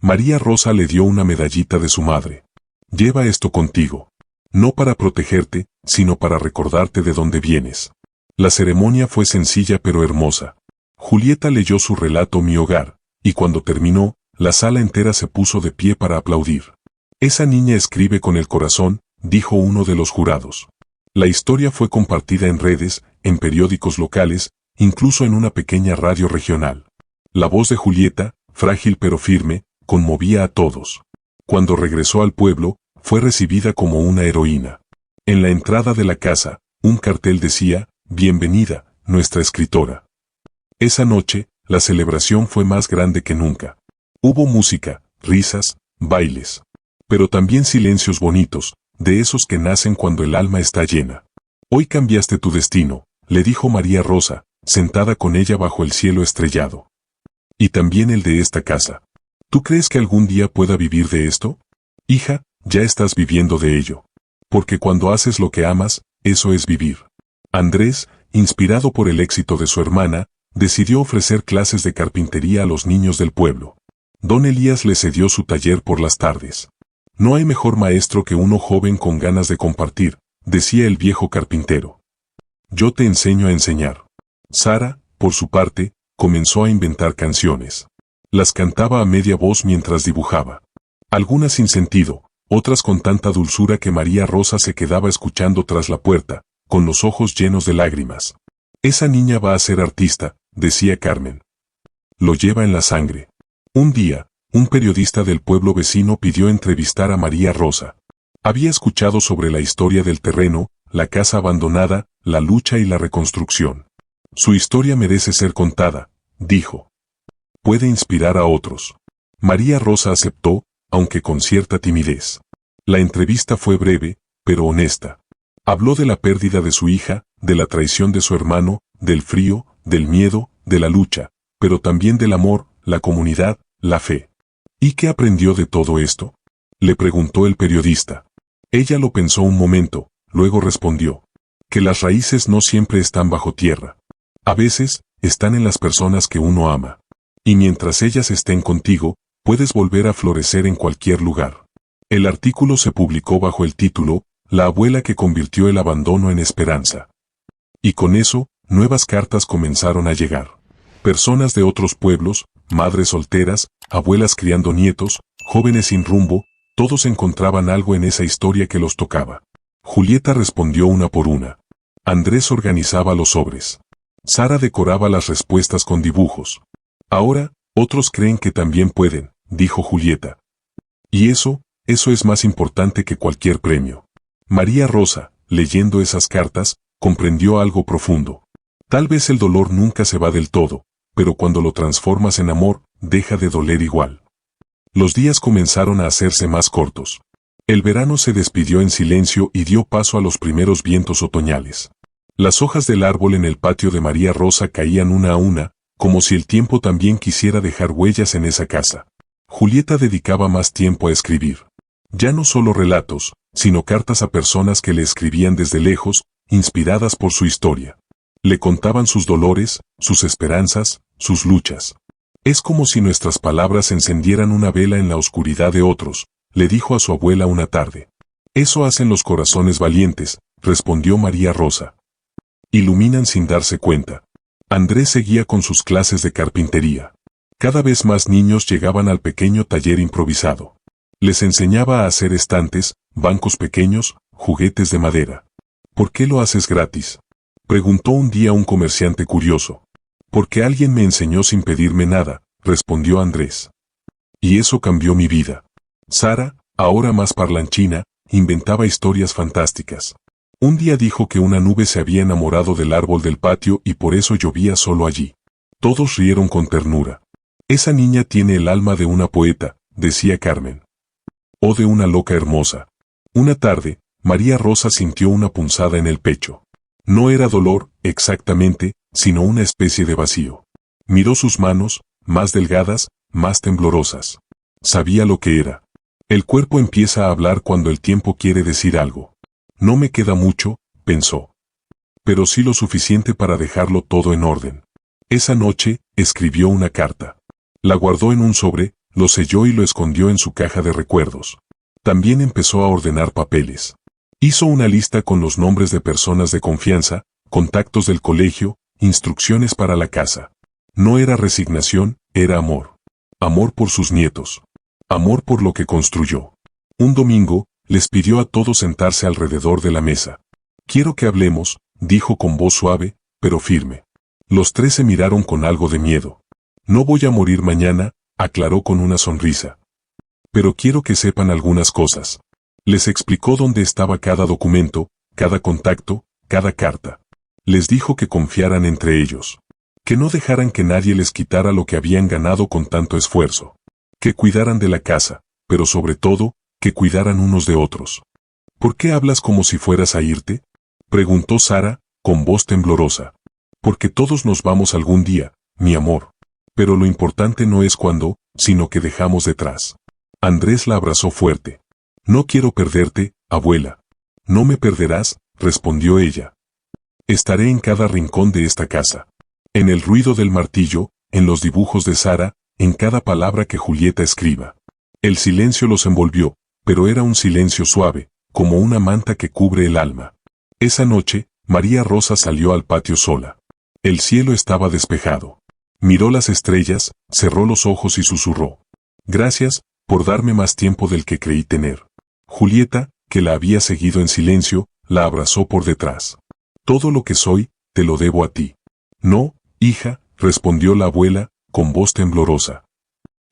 María Rosa le dio una medallita de su madre. Lleva esto contigo. No para protegerte, sino para recordarte de dónde vienes. La ceremonia fue sencilla pero hermosa. Julieta leyó su relato Mi hogar, y cuando terminó, la sala entera se puso de pie para aplaudir. Esa niña escribe con el corazón, dijo uno de los jurados. La historia fue compartida en redes, en periódicos locales, incluso en una pequeña radio regional. La voz de Julieta, frágil pero firme, conmovía a todos. Cuando regresó al pueblo, fue recibida como una heroína. En la entrada de la casa, un cartel decía, Bienvenida, nuestra escritora. Esa noche, la celebración fue más grande que nunca. Hubo música, risas, bailes. Pero también silencios bonitos, de esos que nacen cuando el alma está llena. Hoy cambiaste tu destino, le dijo María Rosa, sentada con ella bajo el cielo estrellado. Y también el de esta casa. ¿Tú crees que algún día pueda vivir de esto? Hija, ya estás viviendo de ello. Porque cuando haces lo que amas, eso es vivir. Andrés, inspirado por el éxito de su hermana, decidió ofrecer clases de carpintería a los niños del pueblo. Don Elías le cedió su taller por las tardes. No hay mejor maestro que uno joven con ganas de compartir, decía el viejo carpintero. Yo te enseño a enseñar. Sara, por su parte, comenzó a inventar canciones. Las cantaba a media voz mientras dibujaba. Algunas sin sentido, otras con tanta dulzura que María Rosa se quedaba escuchando tras la puerta, con los ojos llenos de lágrimas. Esa niña va a ser artista, decía Carmen. Lo lleva en la sangre. Un día, un periodista del pueblo vecino pidió entrevistar a María Rosa. Había escuchado sobre la historia del terreno, la casa abandonada, la lucha y la reconstrucción. Su historia merece ser contada, dijo. Puede inspirar a otros. María Rosa aceptó, aunque con cierta timidez. La entrevista fue breve, pero honesta. Habló de la pérdida de su hija, de la traición de su hermano, del frío, del miedo, de la lucha, pero también del amor, la comunidad, la fe. ¿Y qué aprendió de todo esto? Le preguntó el periodista. Ella lo pensó un momento, luego respondió. Que las raíces no siempre están bajo tierra. A veces, están en las personas que uno ama. Y mientras ellas estén contigo, puedes volver a florecer en cualquier lugar. El artículo se publicó bajo el título, La abuela que convirtió el abandono en esperanza. Y con eso, nuevas cartas comenzaron a llegar. Personas de otros pueblos, madres solteras, abuelas criando nietos, jóvenes sin rumbo, todos encontraban algo en esa historia que los tocaba. Julieta respondió una por una. Andrés organizaba los sobres. Sara decoraba las respuestas con dibujos. Ahora, otros creen que también pueden, dijo Julieta. Y eso es más importante que cualquier premio. María Rosa, leyendo esas cartas, comprendió algo profundo. Tal vez el dolor nunca se va del todo, pero cuando lo transformas en amor, deja de doler igual. Los días comenzaron a hacerse más cortos. El verano se despidió en silencio y dio paso a los primeros vientos otoñales. Las hojas del árbol en el patio de María Rosa caían una a una, como si el tiempo también quisiera dejar huellas en esa casa. Julieta dedicaba más tiempo a escribir. Ya no solo relatos, sino cartas a personas que le escribían desde lejos, inspiradas por su historia. Le contaban sus dolores, sus esperanzas, sus luchas. Es como si nuestras palabras encendieran una vela en la oscuridad de otros, le dijo a su abuela una tarde. Eso hacen los corazones valientes, respondió María Rosa. Iluminan sin darse cuenta. Andrés seguía con sus clases de carpintería. Cada vez más niños llegaban al pequeño taller improvisado. Les enseñaba a hacer estantes, bancos pequeños, juguetes de madera. ¿Por qué lo haces gratis?, preguntó un día un comerciante curioso. Porque alguien me enseñó sin pedirme nada, respondió Andrés. Y eso cambió mi vida. Sara, ahora más parlanchina, inventaba historias fantásticas. Un día dijo que una nube se había enamorado del árbol del patio y por eso llovía solo allí. Todos rieron con ternura. Esa niña tiene el alma de una poeta, decía Carmen. O de una loca hermosa. Una tarde, María Rosa sintió una punzada en el pecho. No era dolor, exactamente, sino una especie de vacío. Miró sus manos, más delgadas, más temblorosas. Sabía lo que era. El cuerpo empieza a hablar cuando el tiempo quiere decir algo. No me queda mucho, pensó. Pero sí lo suficiente para dejarlo todo en orden. Esa noche, escribió una carta. La guardó en un sobre, lo selló y lo escondió en su caja de recuerdos. También empezó a ordenar papeles. Hizo una lista con los nombres de personas de confianza, contactos del colegio, instrucciones para la casa. No era resignación, era amor. Amor por sus nietos. Amor por lo que construyó. Un domingo, les pidió a todos sentarse alrededor de la mesa. Quiero que hablemos, dijo con voz suave, pero firme. Los tres se miraron con algo de miedo. No voy a morir mañana, aclaró con una sonrisa. Pero quiero que sepan algunas cosas. Les explicó dónde estaba cada documento, cada contacto, cada carta. Les dijo que confiaran entre ellos. Que no dejaran que nadie les quitara lo que habían ganado con tanto esfuerzo. Que cuidaran de la casa, pero sobre todo, que cuidaran unos de otros. ¿Por qué hablas como si fueras a irte?, preguntó Sara, con voz temblorosa. Porque todos nos vamos algún día, mi amor. Pero lo importante no es cuándo, sino que dejamos detrás. Andrés la abrazó fuerte. No quiero perderte, abuela. No me perderás, respondió ella. Estaré en cada rincón de esta casa. En el ruido del martillo, en los dibujos de Sara, en cada palabra que Julieta escriba. El silencio los envolvió, pero era un silencio suave, como una manta que cubre el alma. Esa noche, María Rosa salió al patio sola. El cielo estaba despejado. Miró las estrellas, cerró los ojos y susurró. Gracias, por darme más tiempo del que creí tener. Julieta, que la había seguido en silencio, la abrazó por detrás. Todo lo que soy, te lo debo a ti. No, hija, respondió la abuela, con voz temblorosa.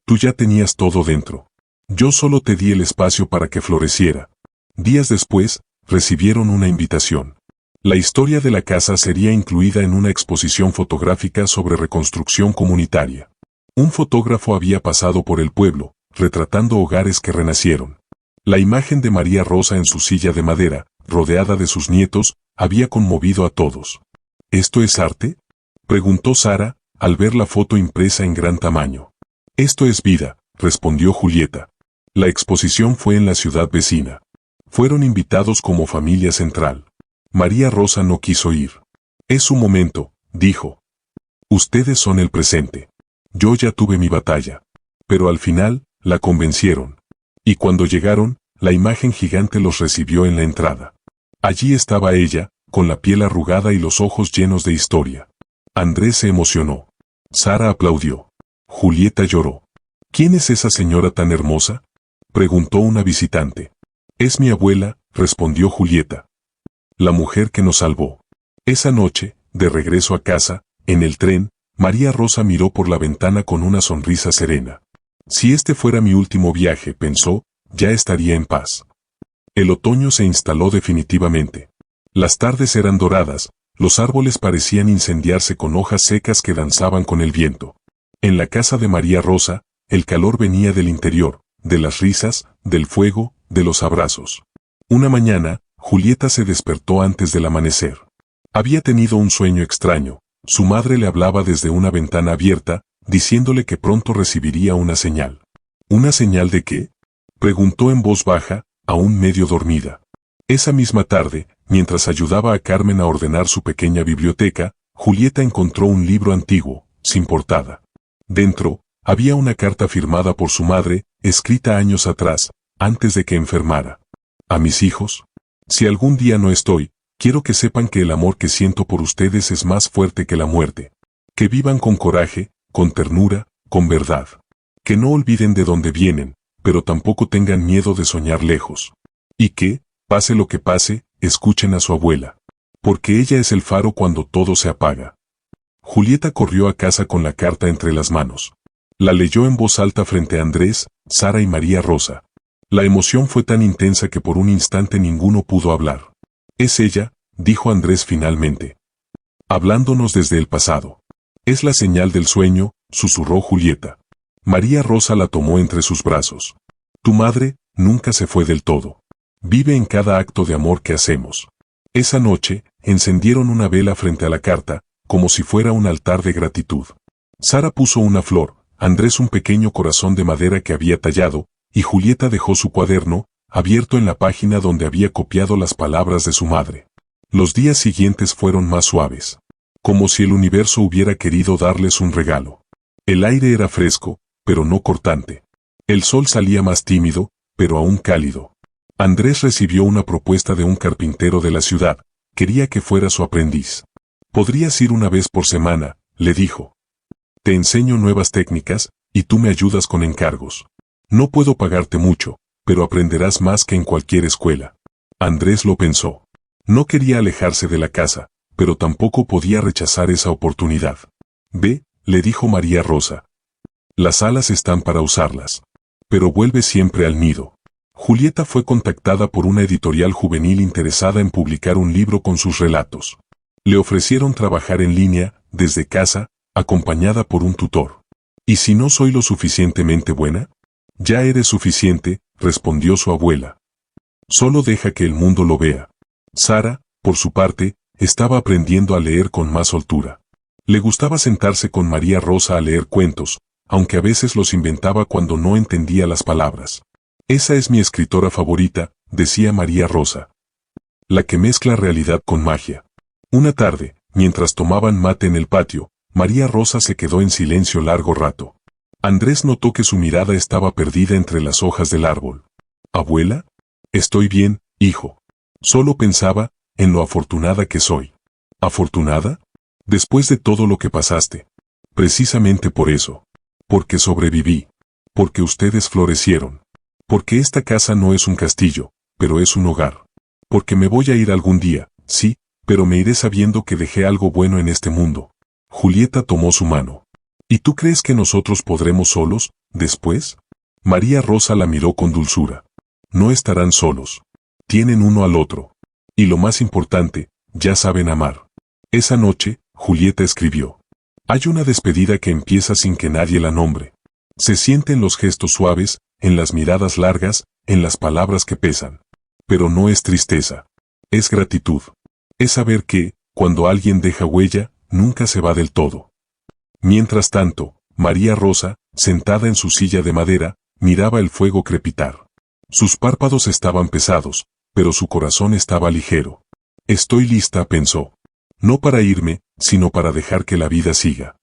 Tú ya tenías todo dentro. Yo solo te di el espacio para que floreciera. Días después, recibieron una invitación. La historia de la casa sería incluida en una exposición fotográfica sobre reconstrucción comunitaria. Un fotógrafo había pasado por el pueblo, retratando hogares que renacieron. La imagen de María Rosa en su silla de madera, rodeada de sus nietos, había conmovido a todos. ¿Esto es arte?, preguntó Sara, al ver la foto impresa en gran tamaño. Esto es vida, respondió Julieta. La exposición fue en la ciudad vecina. Fueron invitados como familia central. María Rosa no quiso ir. Es su momento, dijo, Ustedes son el presente. Yo ya tuve mi batalla. Pero al final, la convencieron. Y cuando llegaron, la imagen gigante los recibió en la entrada. Allí estaba ella, con la piel arrugada y los ojos llenos de historia. Andrés se emocionó. Sara aplaudió. Julieta lloró. ¿Quién es esa señora tan hermosa?, preguntó una visitante. Es mi abuela, respondió Julieta. La mujer que nos salvó. Esa noche, de regreso a casa, en el tren, María Rosa miró por la ventana con una sonrisa serena. Si este fuera mi último viaje, pensó, ya estaría en paz. El otoño se instaló definitivamente. Las tardes eran doradas, los árboles parecían incendiarse con hojas secas que danzaban con el viento. En la casa de María Rosa, el calor venía del interior, de las risas, del fuego, de los abrazos. Una mañana, Julieta se despertó antes del amanecer. Había tenido un sueño extraño. Su madre le hablaba desde una ventana abierta, diciéndole que pronto recibiría una señal. ¿Una señal de qué?, preguntó en voz baja, aún medio dormida. Esa misma tarde, mientras ayudaba a Carmen a ordenar su pequeña biblioteca, Julieta encontró un libro antiguo, sin portada. Dentro, había una carta firmada por su madre, escrita años atrás, antes de que enfermara. A mis hijos. Si algún día no estoy, quiero que sepan que el amor que siento por ustedes es más fuerte que la muerte. Que vivan con coraje, con ternura, con verdad. Que no olviden de dónde vienen, pero tampoco tengan miedo de soñar lejos. Y que, pase lo que pase, escuchen a su abuela. Porque ella es el faro cuando todo se apaga. Julieta corrió a casa con la carta entre las manos. La leyó en voz alta frente a Andrés, Sara y María Rosa. La emoción fue tan intensa que por un instante ninguno pudo hablar. Es ella, dijo Andrés finalmente. Hablándonos desde el pasado. Es la señal del sueño, susurró Julieta. María Rosa la tomó entre sus brazos. Tu madre nunca se fue del todo. Vive en cada acto de amor que hacemos. Esa noche, encendieron una vela frente a la carta, como si fuera un altar de gratitud. Sara puso una flor, Andrés un pequeño corazón de madera que había tallado, y Julieta dejó su cuaderno, abierto en la página donde había copiado las palabras de su madre. Los días siguientes fueron más suaves. Como si el universo hubiera querido darles un regalo. El aire era fresco, pero no cortante. El sol salía más tímido, pero aún cálido. Andrés recibió una propuesta de un carpintero de la ciudad. Quería que fuera su aprendiz. Podrías ir una vez por semana, le dijo. Te enseño nuevas técnicas, y tú me ayudas con encargos. No puedo pagarte mucho, pero aprenderás más que en cualquier escuela. Andrés lo pensó. No quería alejarse de la casa, pero tampoco podía rechazar esa oportunidad. Ve, le dijo María Rosa. Las alas están para usarlas. Pero vuelve siempre al nido. Julieta fue contactada por una editorial juvenil interesada en publicar un libro con sus relatos. Le ofrecieron trabajar en línea, desde casa, acompañada por un tutor. ¿Y si no soy lo suficientemente buena? Ya eres suficiente, respondió su abuela. Solo deja que el mundo lo vea. Sara, por su parte, estaba aprendiendo a leer con más soltura. Le gustaba sentarse con María Rosa a leer cuentos, aunque a veces los inventaba cuando no entendía las palabras. Esa es mi escritora favorita, decía María Rosa. La que mezcla realidad con magia. Una tarde, mientras tomaban mate en el patio, María Rosa se quedó en silencio largo rato. Andrés notó que su mirada estaba perdida entre las hojas del árbol. ¿Abuela? Estoy bien, hijo. Solo pensaba en lo afortunada que soy. ¿Afortunada? Después de todo lo que pasaste. Precisamente por eso. Porque sobreviví. Porque ustedes florecieron. Porque esta casa no es un castillo, pero es un hogar. Porque me voy a ir algún día, sí, pero me iré sabiendo que dejé algo bueno en este mundo. Julieta tomó su mano. ¿Y tú crees que nosotros podremos solos, después? María Rosa la miró con dulzura. No estarán solos. Tienen uno al otro. Y lo más importante, ya saben amar. Esa noche, Julieta escribió. Hay una despedida que empieza sin que nadie la nombre. Se siente en los gestos suaves, en las miradas largas, en las palabras que pesan. Pero no es tristeza. Es gratitud. Es saber que, cuando alguien deja huella, nunca se va del todo. Mientras tanto, María Rosa, sentada en su silla de madera, miraba el fuego crepitar. Sus párpados estaban pesados, pero su corazón estaba ligero. Estoy lista, pensó. No para irme, sino para dejar que la vida siga.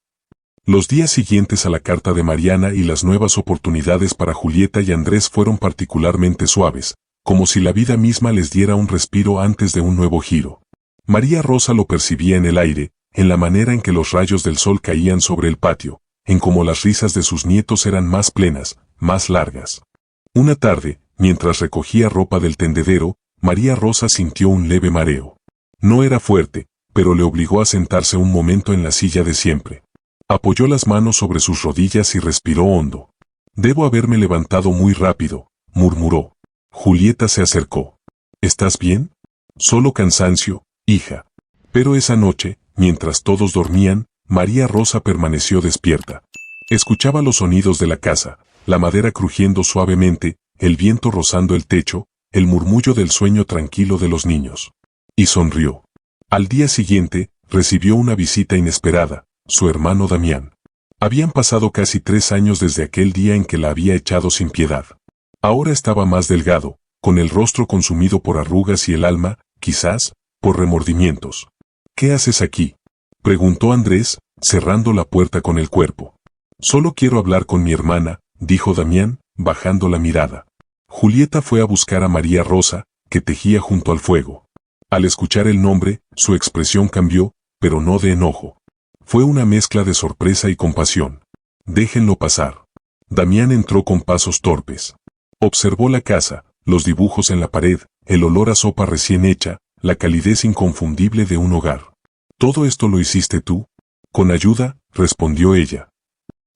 Los días siguientes a la carta de Mariana y las nuevas oportunidades para Julieta y Andrés fueron particularmente suaves, como si la vida misma les diera un respiro antes de un nuevo giro. María Rosa lo percibía en el aire, en la manera en que los rayos del sol caían sobre el patio, en cómo las risas de sus nietos eran más plenas, más largas. Una tarde, mientras recogía ropa del tendedero, María Rosa sintió un leve mareo. No era fuerte, pero le obligó a sentarse un momento en la silla de siempre. Apoyó las manos sobre sus rodillas y respiró hondo. «Debo haberme levantado muy rápido», murmuró. Julieta se acercó. «¿Estás bien?» «Solo cansancio, hija». Pero esa noche, mientras todos dormían, María Rosa permaneció despierta. Escuchaba los sonidos de la casa, la madera crujiendo suavemente, el viento rozando el techo, el murmullo del sueño tranquilo de los niños. Y sonrió. Al día siguiente, recibió una visita inesperada, su hermano Damián. Habían pasado casi 3 años desde aquel día en que la había echado sin piedad. Ahora estaba más delgado, con el rostro consumido por arrugas y el alma, quizás, por remordimientos. «¿Qué haces aquí?», preguntó Andrés, cerrando la puerta con el cuerpo. «Solo quiero hablar con mi hermana», dijo Damián, bajando la mirada. Julieta fue a buscar a María Rosa, que tejía junto al fuego. Al escuchar el nombre, su expresión cambió, pero no de enojo. Fue una mezcla de sorpresa y compasión. «Déjenlo pasar». Damián entró con pasos torpes. Observó la casa, los dibujos en la pared, el olor a sopa recién hecha, la calidez inconfundible de un hogar. «¿Todo esto lo hiciste tú?» «Con ayuda», respondió ella.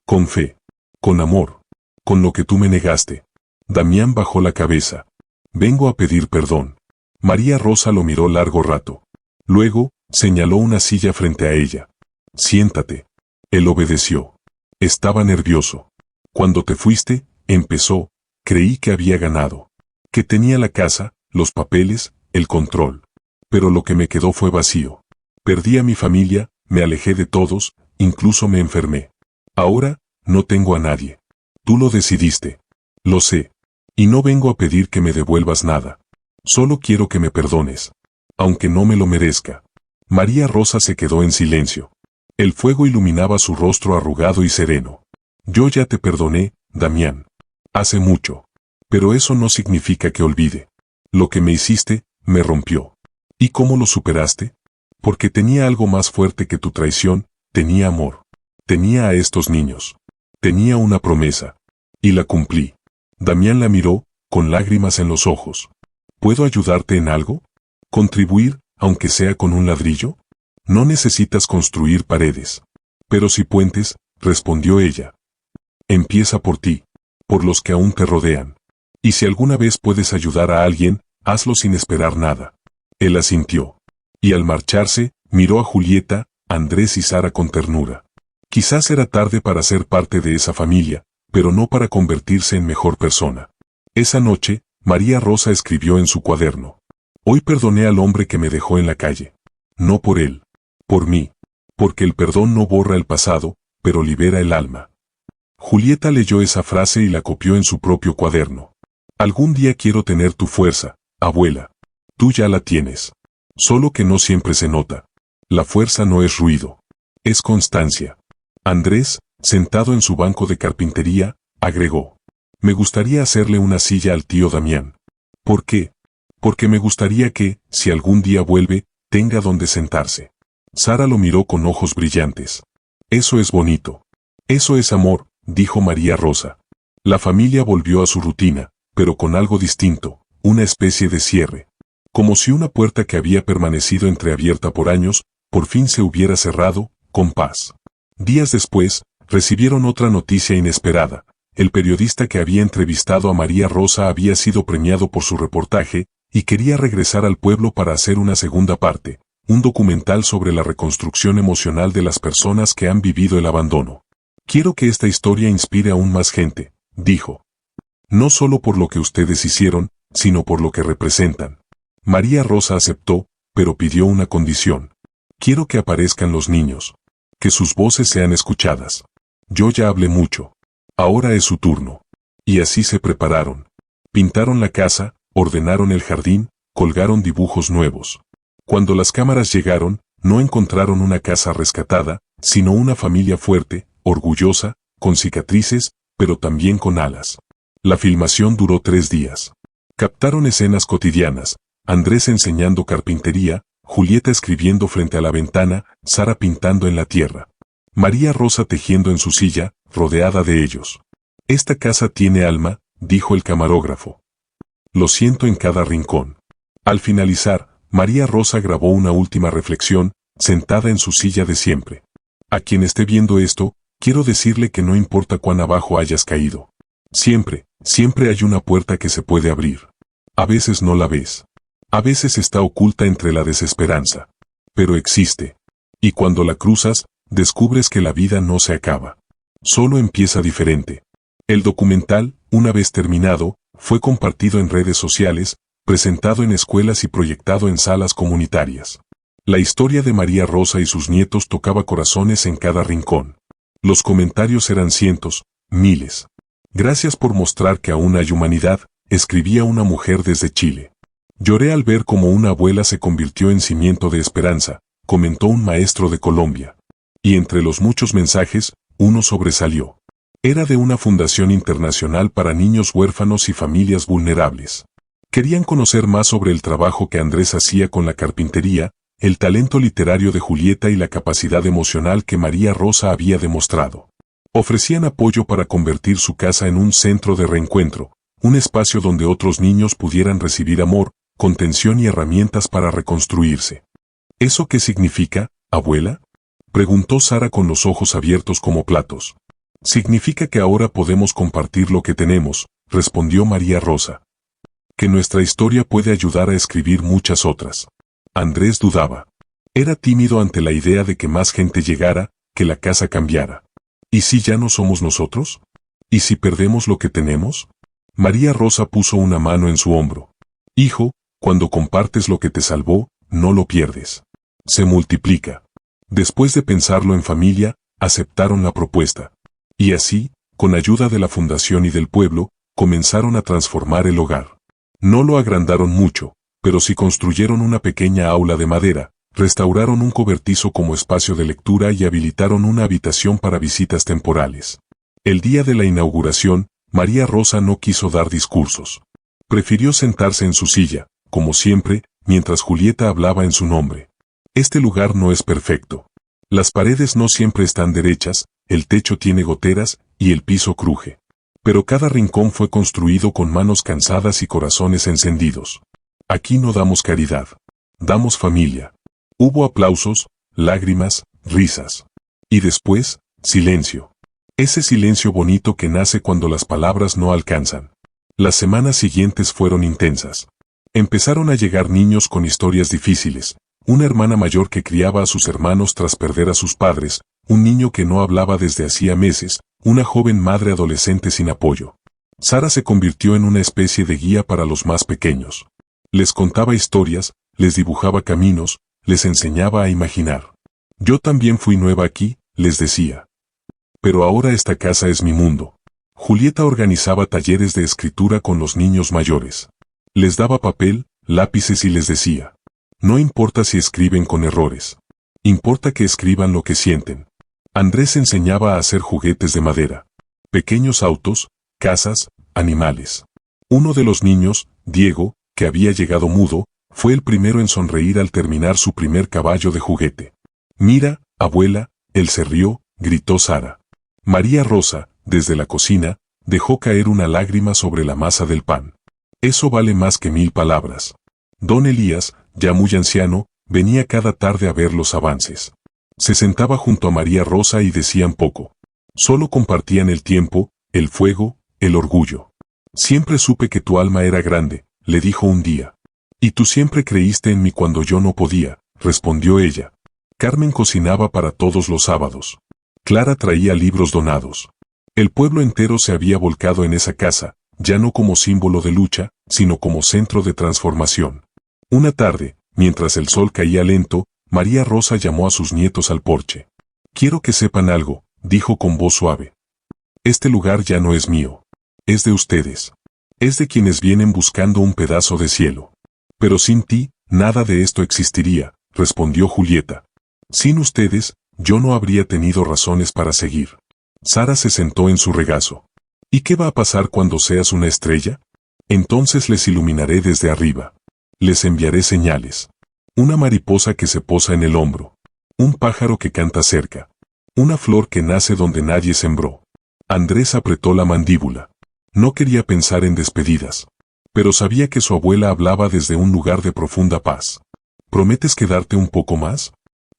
«Con fe. Con amor. Con lo que tú me negaste». Damián bajó la cabeza. «Vengo a pedir perdón». María Rosa lo miró largo rato. Luego, señaló una silla frente a ella. «Siéntate». Él obedeció. Estaba nervioso. «Cuando te fuiste», empezó, «creí que había ganado. Que tenía la casa, los papeles, el control. Pero lo que me quedó fue vacío. Perdí a mi familia, me alejé de todos, incluso me enfermé. Ahora, no tengo a nadie. Tú lo decidiste. Lo sé. Y no vengo a pedir que me devuelvas nada. Solo quiero que me perdones. Aunque no me lo merezca». María Rosa se quedó en silencio. El fuego iluminaba su rostro arrugado y sereno. «Yo ya te perdoné, Damián. Hace mucho. Pero eso no significa que olvide. Lo que me hiciste, me rompió. ¿Y cómo lo superaste? Porque tenía algo más fuerte que tu traición, tenía amor. Tenía a estos niños. Tenía una promesa. Y la cumplí». Damián la miró, con lágrimas en los ojos. «¿Puedo ayudarte en algo? ¿Contribuir, aunque sea con un ladrillo? No necesitas construir paredes. Pero sí puentes», respondió ella. «Empieza por ti, por los que aún te rodean. Y si alguna vez puedes ayudar a alguien, hazlo sin esperar nada». Él asintió. Y al marcharse, miró a Julieta, Andrés y Sara con ternura. Quizás era tarde para ser parte de esa familia, pero no para convertirse en mejor persona. Esa noche, María Rosa escribió en su cuaderno: «Hoy perdoné al hombre que me dejó en la calle. No por él, por mí. Porque el perdón no borra el pasado, pero libera el alma». Julieta leyó esa frase y la copió en su propio cuaderno. «Algún día quiero tener tu fuerza, abuela. Tú ya la tienes. Solo que no siempre se nota. La fuerza no es ruido. Es constancia». Andrés, sentado en su banco de carpintería, agregó: «Me gustaría hacerle una silla al tío Damián». «¿Por qué?» «Porque me gustaría que, si algún día vuelve, tenga donde sentarse». Sara lo miró con ojos brillantes. «Eso es bonito. Eso es amor», dijo María Rosa. La familia volvió a su rutina, pero con algo distinto, una especie de cierre. Como si una puerta que había permanecido entreabierta por años, por fin se hubiera cerrado, con paz. Días después, recibieron otra noticia inesperada. El periodista que había entrevistado a María Rosa había sido premiado por su reportaje, y quería regresar al pueblo para hacer una segunda parte, un documental sobre la reconstrucción emocional de las personas que han vivido el abandono. «Quiero que esta historia inspire aún más gente», dijo. «No solo por lo que ustedes hicieron, sino por lo que representan». María Rosa aceptó, pero pidió una condición. «Quiero que aparezcan los niños. Que sus voces sean escuchadas. Yo ya hablé mucho. Ahora es su turno». Y así se prepararon. Pintaron la casa, ordenaron el jardín, colgaron dibujos nuevos. Cuando las cámaras llegaron, no encontraron una casa rescatada, sino una familia fuerte, orgullosa, con cicatrices, pero también con alas. La filmación duró 3 días. Captaron escenas cotidianas, Andrés enseñando carpintería, Julieta escribiendo frente a la ventana, Sara pintando en la tierra. María Rosa tejiendo en su silla, rodeada de ellos. Esta casa tiene alma, dijo el camarógrafo. Lo siento en cada rincón. Al finalizar, María Rosa grabó una última reflexión, sentada en su silla de siempre. A quien esté viendo esto, quiero decirle que no importa cuán abajo hayas caído. Siempre, siempre hay una puerta que se puede abrir. A veces no la ves. A veces está oculta entre la desesperanza. Pero existe. Y cuando la cruzas, descubres que la vida no se acaba. Solo empieza diferente. El documental, una vez terminado, fue compartido en redes sociales, presentado en escuelas y proyectado en salas comunitarias. La historia de María Rosa y sus nietos tocaba corazones en cada rincón. Los comentarios eran cientos, miles. Gracias por mostrar que aún hay humanidad, escribía una mujer desde Chile. Lloré al ver cómo una abuela se convirtió en cimiento de esperanza, comentó un maestro de Colombia. Y entre los muchos mensajes, uno sobresalió. Era de una fundación internacional para niños huérfanos y familias vulnerables. Querían conocer más sobre el trabajo que Andrés hacía con la carpintería, el talento literario de Julieta y la capacidad emocional que María Rosa había demostrado. Ofrecían apoyo para convertir su casa en un centro de reencuentro, un espacio donde otros niños pudieran recibir amor, contención y herramientas para reconstruirse. ¿Eso qué significa, abuela?, preguntó Sara con los ojos abiertos como platos. Significa que ahora podemos compartir lo que tenemos, respondió María Rosa. Que nuestra historia puede ayudar a escribir muchas otras. Andrés dudaba. Era tímido ante la idea de que más gente llegara, que la casa cambiara. ¿Y si ya no somos nosotros? ¿Y si perdemos lo que tenemos? María Rosa puso una mano en su hombro. Hijo, cuando compartes lo que te salvó, no lo pierdes. Se multiplica. Después de pensarlo en familia, aceptaron la propuesta. Y así, con ayuda de la fundación y del pueblo, comenzaron a transformar el hogar. No lo agrandaron mucho, pero sí construyeron una pequeña aula de madera, restauraron un cobertizo como espacio de lectura y habilitaron una habitación para visitas temporales. El día de la inauguración, María Rosa no quiso dar discursos. Prefirió sentarse en su silla, como siempre, mientras Julieta hablaba en su nombre. Este lugar no es perfecto. Las paredes no siempre están derechas, el techo tiene goteras y el piso cruje. Pero cada rincón fue construido con manos cansadas y corazones encendidos. Aquí no damos caridad. Damos familia. Hubo aplausos, lágrimas, risas. Y después, silencio. Ese silencio bonito que nace cuando las palabras no alcanzan. Las semanas siguientes fueron intensas. Empezaron a llegar niños con historias difíciles, una hermana mayor que criaba a sus hermanos tras perder a sus padres, un niño que no hablaba desde hacía meses, una joven madre adolescente sin apoyo. Sara se convirtió en una especie de guía para los más pequeños. Les contaba historias, les dibujaba caminos, les enseñaba a imaginar. Yo también fui nueva aquí, les decía. Pero ahora esta casa es mi mundo. Julieta organizaba talleres de escritura con los niños mayores. Les daba papel, lápices y les decía. No importa si escriben con errores. Importa que escriban lo que sienten. Andrés enseñaba a hacer juguetes de madera. Pequeños autos, casas, animales. Uno de los niños, Diego, que había llegado mudo, fue el primero en sonreír al terminar su primer caballo de juguete. Mira, abuela, él se rió, gritó Sara. María Rosa, desde la cocina, dejó caer una lágrima sobre la masa del pan. Eso vale más que 1000 palabras. Don Elías, ya muy anciano, venía cada tarde a ver los avances. Se sentaba junto a María Rosa y decían poco. Solo compartían el tiempo, el fuego, el orgullo. Siempre supe que tu alma era grande, le dijo un día. Y tú siempre creíste en mí cuando yo no podía, respondió ella. Carmen cocinaba para todos los sábados. Clara traía libros donados. El pueblo entero se había volcado en esa casa, ya no como símbolo de lucha, sino como centro de transformación. Una tarde, mientras el sol caía lento, María Rosa llamó a sus nietos al porche. Quiero que sepan algo, dijo con voz suave. Este lugar ya no es mío. Es de ustedes. Es de quienes vienen buscando un pedazo de cielo. Pero sin ti, nada de esto existiría, respondió Julieta. Sin ustedes, yo no habría tenido razones para seguir. Sara se sentó en su regazo. ¿Y qué va a pasar cuando seas una estrella? Entonces les iluminaré desde arriba. Les enviaré señales. Una mariposa que se posa en el hombro. Un pájaro que canta cerca. Una flor que nace donde nadie sembró. Andrés apretó la mandíbula. No quería pensar en despedidas. Pero sabía que su abuela hablaba desde un lugar de profunda paz. ¿Prometes quedarte un poco más?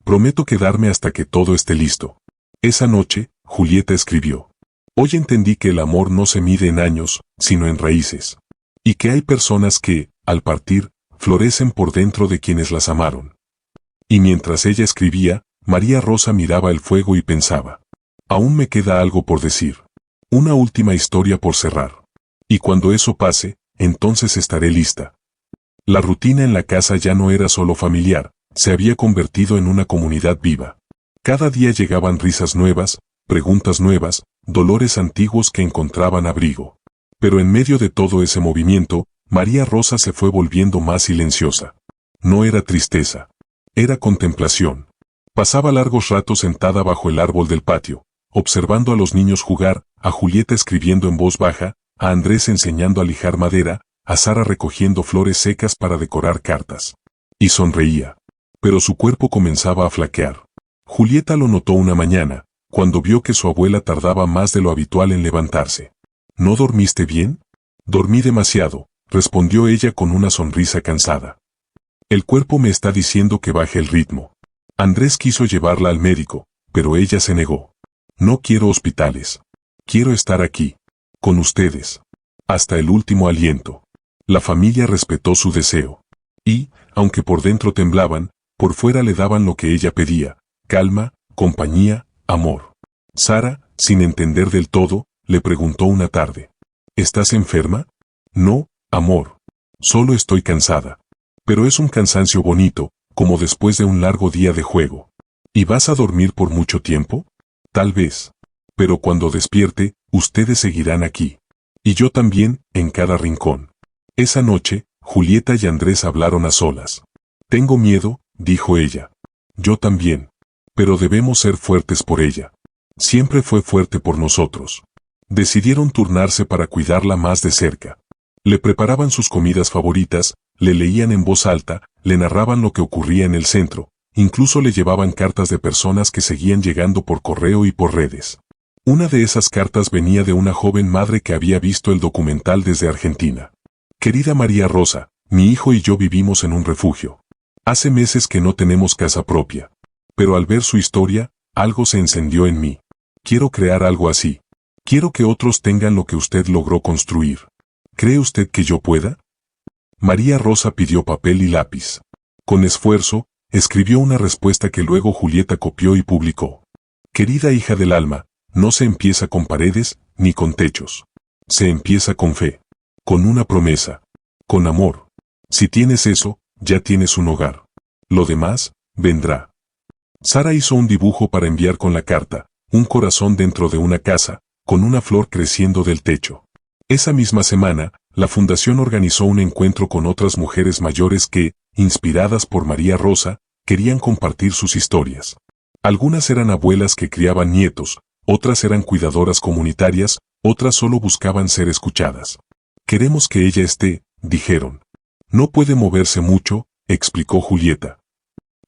Prometo quedarme hasta que todo esté listo. Esa noche, Julieta escribió. Hoy entendí que el amor no se mide en años, sino en raíces. Y que hay personas que, al partir, florecen por dentro de quienes las amaron. Y mientras ella escribía, María Rosa miraba el fuego y pensaba. Aún me queda algo por decir. Una última historia por cerrar. Y cuando eso pase, entonces estaré lista. La rutina en la casa ya no era solo familiar, se había convertido en una comunidad viva. Cada día llegaban risas nuevas, preguntas nuevas, dolores antiguos que encontraban abrigo. Pero en medio de todo ese movimiento, María Rosa se fue volviendo más silenciosa. No era tristeza. Era contemplación. Pasaba largos ratos sentada bajo el árbol del patio, observando a los niños jugar, a Julieta escribiendo en voz baja, a Andrés enseñando a lijar madera, a Sara recogiendo flores secas para decorar cartas. Y sonreía. Pero su cuerpo comenzaba a flaquear. Julieta lo notó una mañana, cuando vio que su abuela tardaba más de lo habitual en levantarse. ¿No dormiste bien? Dormí demasiado, respondió ella con una sonrisa cansada. El cuerpo me está diciendo que baje el ritmo. Andrés quiso llevarla al médico, pero ella se negó. No quiero hospitales. Quiero estar aquí. Con ustedes. Hasta el último aliento. La familia respetó su deseo. Y, aunque por dentro temblaban, por fuera le daban lo que ella pedía: calma, compañía, amor. Sara, sin entender del todo, le preguntó una tarde. ¿Estás enferma? No, amor. Solo estoy cansada. Pero es un cansancio bonito, como después de un largo día de juego. ¿Y vas a dormir por mucho tiempo? Tal vez. Pero cuando despierte, ustedes seguirán aquí. Y yo también, en cada rincón. Esa noche, Julieta y Andrés hablaron a solas. Tengo miedo, dijo ella. Yo también. Pero debemos ser fuertes por ella. Siempre fue fuerte por nosotros. Decidieron turnarse para cuidarla más de cerca. Le preparaban sus comidas favoritas, le leían en voz alta, le narraban lo que ocurría en el centro, incluso le llevaban cartas de personas que seguían llegando por correo y por redes. Una de esas cartas venía de una joven madre que había visto el documental desde Argentina. Querida María Rosa, mi hijo y yo vivimos en un refugio. Hace meses que no tenemos casa propia. Pero al ver su historia, algo se encendió en mí. Quiero crear algo así. Quiero que otros tengan lo que usted logró construir. ¿Cree usted que yo pueda? María Rosa pidió papel y lápiz. Con esfuerzo, escribió una respuesta que luego Julieta copió y publicó. Querida hija del alma, no se empieza con paredes, ni con techos. Se empieza con fe. Con una promesa. Con amor. Si tienes eso, ya tienes un hogar. Lo demás, vendrá. Sara hizo un dibujo para enviar con la carta, un corazón dentro de una casa, con una flor creciendo del techo. Esa misma semana, la fundación organizó un encuentro con otras mujeres mayores que, inspiradas por María Rosa, querían compartir sus historias. Algunas eran abuelas que criaban nietos, otras eran cuidadoras comunitarias, otras solo buscaban ser escuchadas. Queremos que ella esté, dijeron. No puede moverse mucho, explicó Julieta.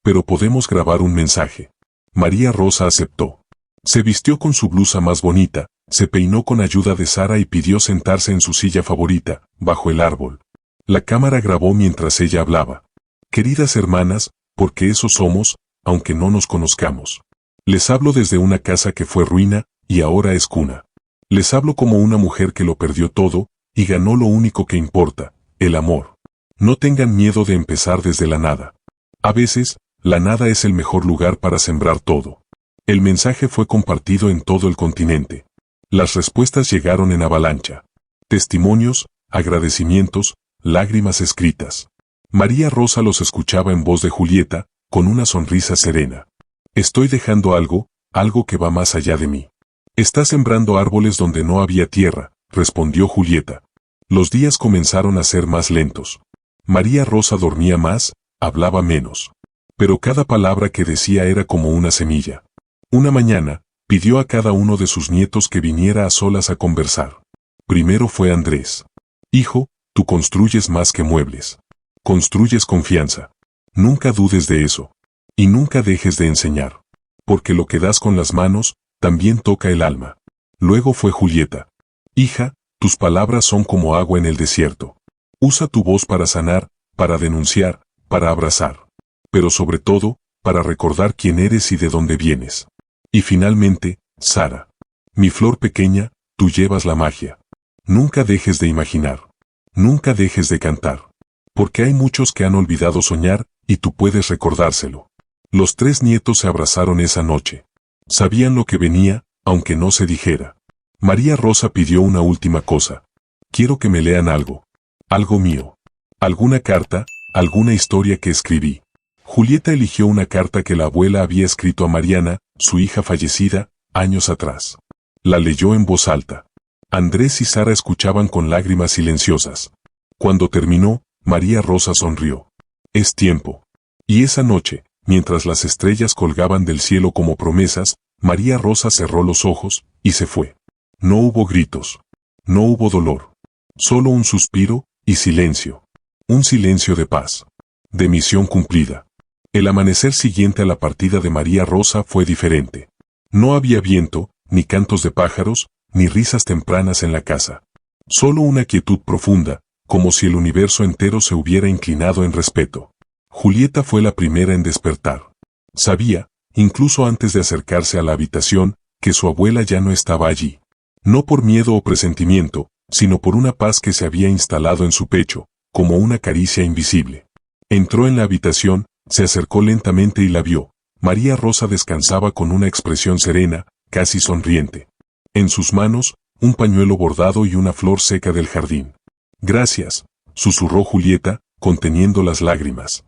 Pero podemos grabar un mensaje. María Rosa aceptó. Se vistió con su blusa más bonita, se peinó con ayuda de Sara y pidió sentarse en su silla favorita, bajo el árbol. La cámara grabó mientras ella hablaba. Queridas hermanas, porque eso somos, aunque no nos conozcamos. Les hablo desde una casa que fue ruina, y ahora es cuna. Les hablo como una mujer que lo perdió todo, y ganó lo único que importa, el amor. No tengan miedo de empezar desde la nada. A veces, la nada es el mejor lugar para sembrar todo. El mensaje fue compartido en todo el continente. Las respuestas llegaron en avalancha. Testimonios, agradecimientos, lágrimas escritas. María Rosa los escuchaba en voz de Julieta, con una sonrisa serena. Estoy dejando algo, algo que va más allá de mí. Está sembrando árboles donde no había tierra, respondió Julieta. Los días comenzaron a ser más lentos. María Rosa dormía más, hablaba menos. Pero cada palabra que decía era como una semilla. Una mañana, Pidió a cada uno de sus nietos que viniera a solas a conversar. Primero fue Andrés. Hijo, tú construyes más que muebles. Construyes confianza. Nunca dudes de eso. Y nunca dejes de enseñar. Porque lo que das con las manos, también toca el alma. Luego fue Julieta. Hija, tus palabras son como agua en el desierto. Usa tu voz para sanar, para denunciar, para abrazar. Pero sobre todo, para recordar quién eres y de dónde vienes. Y finalmente, Sara. Mi flor pequeña, tú llevas la magia. Nunca dejes de imaginar. Nunca dejes de cantar. Porque hay muchos que han olvidado soñar, y tú puedes recordárselo. Los 3 nietos se abrazaron esa noche. Sabían lo que venía, aunque no se dijera. María Rosa pidió una última cosa. Quiero que me lean algo. Algo mío. Alguna carta, alguna historia que escribí. Julieta eligió una carta que la abuela había escrito a Mariana, su hija fallecida, años atrás. La leyó en voz alta. Andrés y Sara escuchaban con lágrimas silenciosas. Cuando terminó, María Rosa sonrió. Es tiempo. Y esa noche, mientras las estrellas colgaban del cielo como promesas, María Rosa cerró los ojos, y se fue. No hubo gritos. No hubo dolor. Solo un suspiro, y silencio. Un silencio de paz. De misión cumplida. El amanecer siguiente a la partida de María Rosa fue diferente. No había viento, ni cantos de pájaros, ni risas tempranas en la casa. Solo una quietud profunda, como si el universo entero se hubiera inclinado en respeto. Julieta fue la primera en despertar. Sabía, incluso antes de acercarse a la habitación, que su abuela ya no estaba allí. No por miedo o presentimiento, sino por una paz que se había instalado en su pecho, como una caricia invisible. Entró en la habitación, se acercó lentamente y la vio. María Rosa descansaba con una expresión serena, casi sonriente. En sus manos, un pañuelo bordado y una flor seca del jardín. Gracias, susurró Julieta, conteniendo las lágrimas.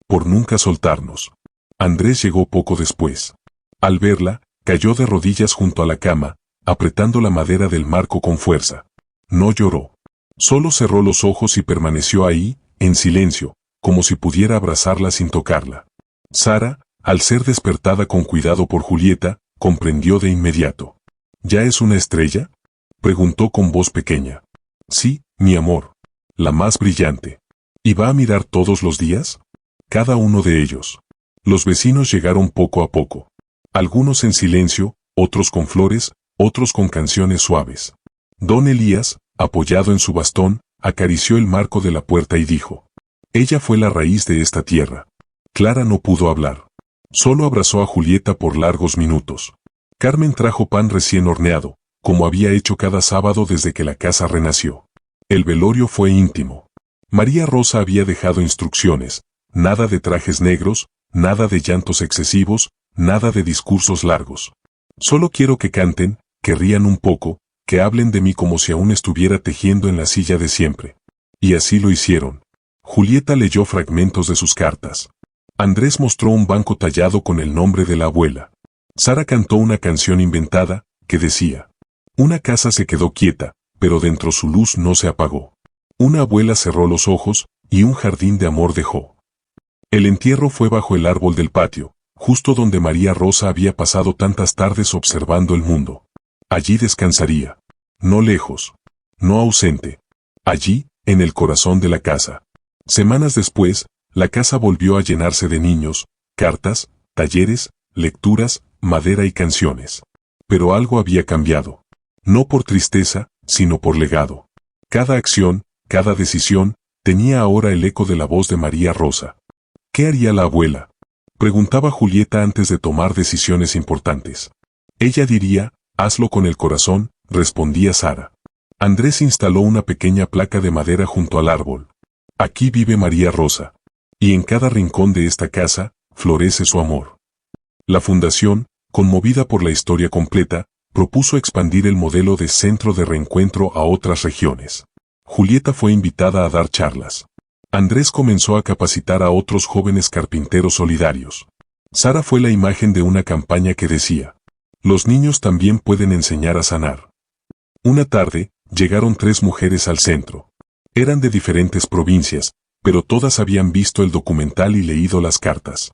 Por nunca soltarnos. Andrés llegó poco después. Al verla, cayó de rodillas junto a la cama, apretando la madera del marco con fuerza. No lloró. Solo cerró los ojos y permaneció ahí, en silencio, como si pudiera abrazarla sin tocarla. Sara, al ser despertada con cuidado por Julieta, comprendió de inmediato. ¿Ya es una estrella?, preguntó con voz pequeña. Sí, mi amor. La más brillante. ¿Y va a mirar todos los días? Cada uno de ellos. Los vecinos llegaron poco a poco. Algunos en silencio, otros con flores, otros con canciones suaves. Don Elías, apoyado en su bastón, acarició el marco de la puerta y dijo: ella fue la raíz de esta tierra. Clara no pudo hablar. Solo abrazó a Julieta por largos minutos. Carmen trajo pan recién horneado, como había hecho cada sábado desde que la casa renació. El velorio fue íntimo. María Rosa había dejado instrucciones: nada de trajes negros, nada de llantos excesivos, nada de discursos largos. Solo quiero que canten, que rían un poco, que hablen de mí como si aún estuviera tejiendo en la silla de siempre. Y así lo hicieron. Julieta leyó fragmentos de sus cartas. Andrés mostró un banco tallado con el nombre de la abuela. Sara cantó una canción inventada, que decía: una casa se quedó quieta, pero dentro su luz no se apagó. Una abuela cerró los ojos, y un jardín de amor dejó. El entierro fue bajo el árbol del patio, justo donde María Rosa había pasado tantas tardes observando el mundo. Allí descansaría. No lejos. No ausente. Allí, en el corazón de la casa. Semanas después, la casa volvió a llenarse de niños, cartas, talleres, lecturas, madera y canciones. Pero algo había cambiado. No por tristeza, sino por legado. Cada acción, cada decisión, tenía ahora el eco de la voz de María Rosa. ¿Qué haría la abuela?, preguntaba Julieta antes de tomar decisiones importantes. Ella diría: hazlo con el corazón, respondía Sara. Andrés instaló una pequeña placa de madera junto al árbol. Aquí vive María Rosa. Y en cada rincón de esta casa, florece su amor. La fundación, conmovida por la historia completa, propuso expandir el modelo de centro de reencuentro a otras regiones. Julieta fue invitada a dar charlas. Andrés comenzó a capacitar a otros jóvenes carpinteros solidarios. Sara fue la imagen de una campaña que decía: los niños también pueden enseñar a sanar. Una tarde, llegaron 3 mujeres al centro. Eran de diferentes provincias, pero todas habían visto el documental y leído las cartas.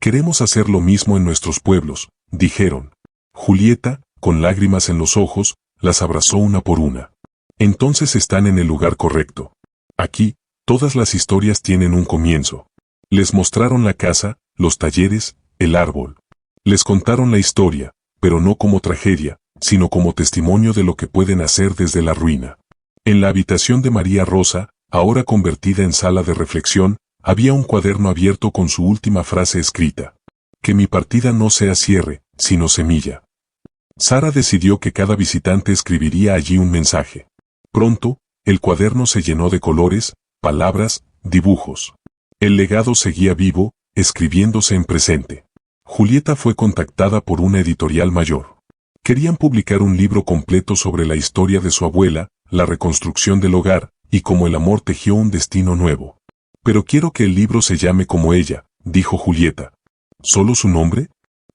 Queremos hacer lo mismo en nuestros pueblos, dijeron. Julieta, con lágrimas en los ojos, las abrazó una por una. Entonces están en el lugar correcto. Aquí, todas las historias tienen un comienzo. Les mostraron la casa, los talleres, el árbol. Les contaron la historia, pero no como tragedia, sino como testimonio de lo que pueden hacer desde la ruina. En la habitación de María Rosa, ahora convertida en sala de reflexión, había un cuaderno abierto con su última frase escrita. Que mi partida no sea cierre, sino semilla. Sara decidió que cada visitante escribiría allí un mensaje. Pronto, el cuaderno se llenó de colores, palabras, dibujos. El legado seguía vivo, escribiéndose en presente. Julieta fue contactada por una editorial mayor. Querían publicar un libro completo sobre la historia de su abuela, la reconstrucción del hogar, y cómo el amor tejió un destino nuevo. Pero quiero que el libro se llame como ella, dijo Julieta. ¿Solo su nombre?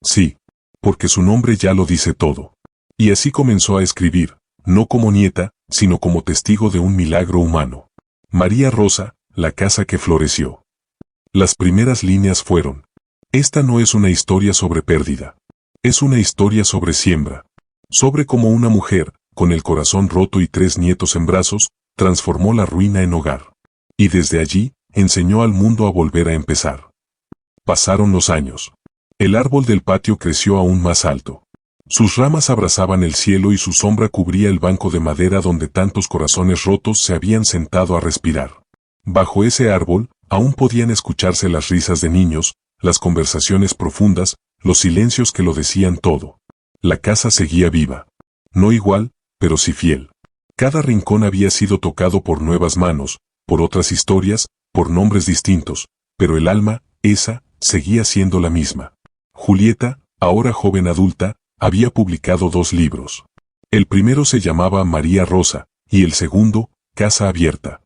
Sí, porque su nombre ya lo dice todo. Y así comenzó a escribir, no como nieta, sino como testigo de un milagro humano. María Rosa, la casa que floreció. Las primeras líneas fueron: esta no es una historia sobre pérdida. Es una historia sobre siembra. Sobre cómo una mujer, con el corazón roto y 3 nietos en brazos, transformó la ruina en hogar. Y desde allí, enseñó al mundo a volver a empezar. Pasaron los años. El árbol del patio creció aún más alto. Sus ramas abrazaban el cielo y su sombra cubría el banco de madera donde tantos corazones rotos se habían sentado a respirar. Bajo ese árbol, aún podían escucharse las risas de niños, las conversaciones profundas, los silencios que lo decían todo. La casa seguía viva. No igual, pero sí fiel. Cada rincón había sido tocado por nuevas manos, por otras historias, por nombres distintos, pero el alma, esa, seguía siendo la misma. Julieta, ahora joven adulta, había publicado 2 libros. El primero se llamaba María Rosa, y el segundo, Casa Abierta.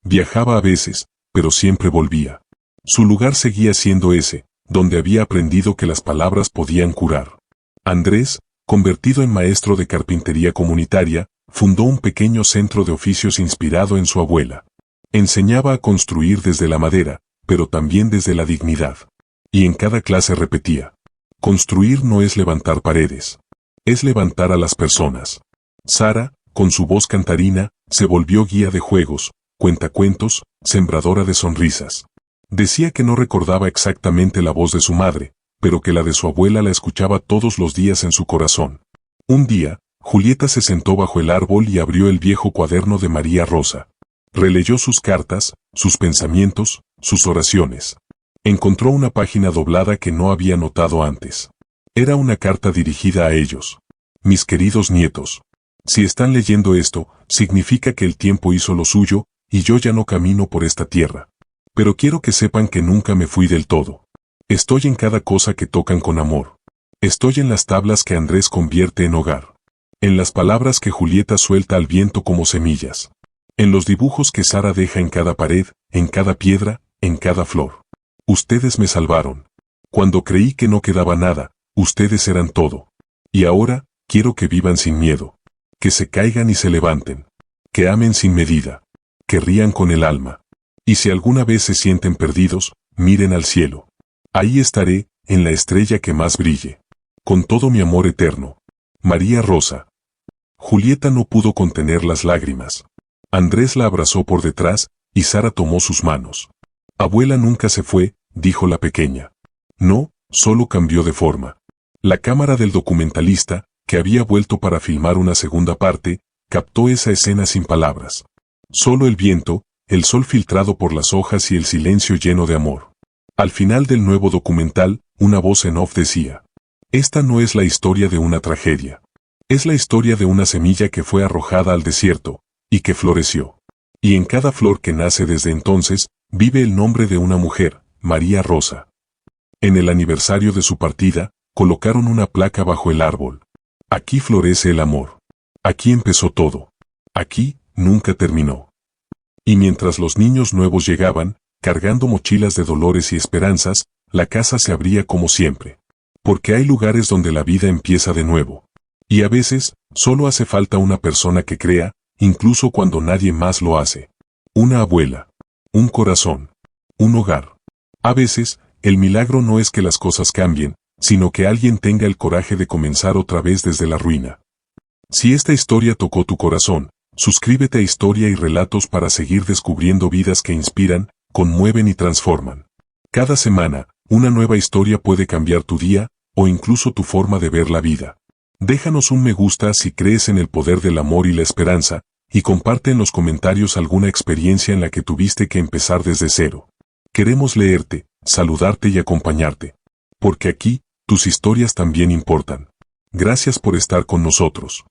Viajaba a veces, pero siempre volvía. Su lugar seguía siendo ese, donde había aprendido que las palabras podían curar. Andrés, convertido en maestro de carpintería comunitaria, fundó un pequeño centro de oficios inspirado en su abuela. Enseñaba a construir desde la madera, pero también desde la dignidad. Y en cada clase repetía: construir no es levantar paredes. Es levantar a las personas. Sara, con su voz cantarina, se volvió guía de juegos, cuentacuentos, sembradora de sonrisas. Decía que no recordaba exactamente la voz de su madre, pero que la de su abuela la escuchaba todos los días en su corazón. Un día, Julieta se sentó bajo el árbol y abrió el viejo cuaderno de María Rosa. Releyó sus cartas, sus pensamientos, sus oraciones. Encontró una página doblada que no había notado antes. Era una carta dirigida a ellos. Mis queridos nietos. Si están leyendo esto, significa que el tiempo hizo lo suyo, y yo ya no camino por esta tierra. Pero quiero que sepan que nunca me fui del todo. Estoy en cada cosa que tocan con amor. Estoy en las tablas que Andrés convierte en hogar. En las palabras que Julieta suelta al viento como semillas. En los dibujos que Sara deja en cada pared, en cada piedra, en cada flor. Ustedes me salvaron. Cuando creí que no quedaba nada, ustedes eran todo. Y ahora, quiero que vivan sin miedo. Que se caigan y se levanten. Que amen sin medida. Que rían con el alma. Y si alguna vez se sienten perdidos, miren al cielo. Ahí estaré, en la estrella que más brille. Con todo mi amor eterno. María Rosa. Julieta no pudo contener las lágrimas. Andrés la abrazó por detrás, y Sara tomó sus manos. Abuela nunca se fue, dijo la pequeña. No, solo cambió de forma. La cámara del documentalista, que había vuelto para filmar una segunda parte, captó esa escena sin palabras. Solo el viento, el sol filtrado por las hojas y el silencio lleno de amor. Al final del nuevo documental, una voz en off decía: esta no es la historia de una tragedia. Es la historia de una semilla que fue arrojada al desierto, y que floreció. Y en cada flor que nace desde entonces, vive el nombre de una mujer, María Rosa. En el aniversario de su partida, colocaron una placa bajo el árbol. Aquí florece el amor. Aquí empezó todo. Aquí, nunca terminó. Y mientras los niños nuevos llegaban, cargando mochilas de dolores y esperanzas, la casa se abría como siempre. Porque hay lugares donde la vida empieza de nuevo. Y a veces, solo hace falta una persona que crea, incluso cuando nadie más lo hace. Una abuela. Un corazón. Un hogar. A veces, el milagro no es que las cosas cambien, sino que alguien tenga el coraje de comenzar otra vez desde la ruina. Si esta historia tocó tu corazón, suscríbete a Historia y Relatos para seguir descubriendo vidas que inspiran, conmueven y transforman. Cada semana, una nueva historia puede cambiar tu día, o incluso tu forma de ver la vida. Déjanos un me gusta si crees en el poder del amor y la esperanza, y comparte en los comentarios alguna experiencia en la que tuviste que empezar desde cero. Queremos leerte, saludarte y acompañarte. Porque aquí, tus historias también importan. Gracias por estar con nosotros.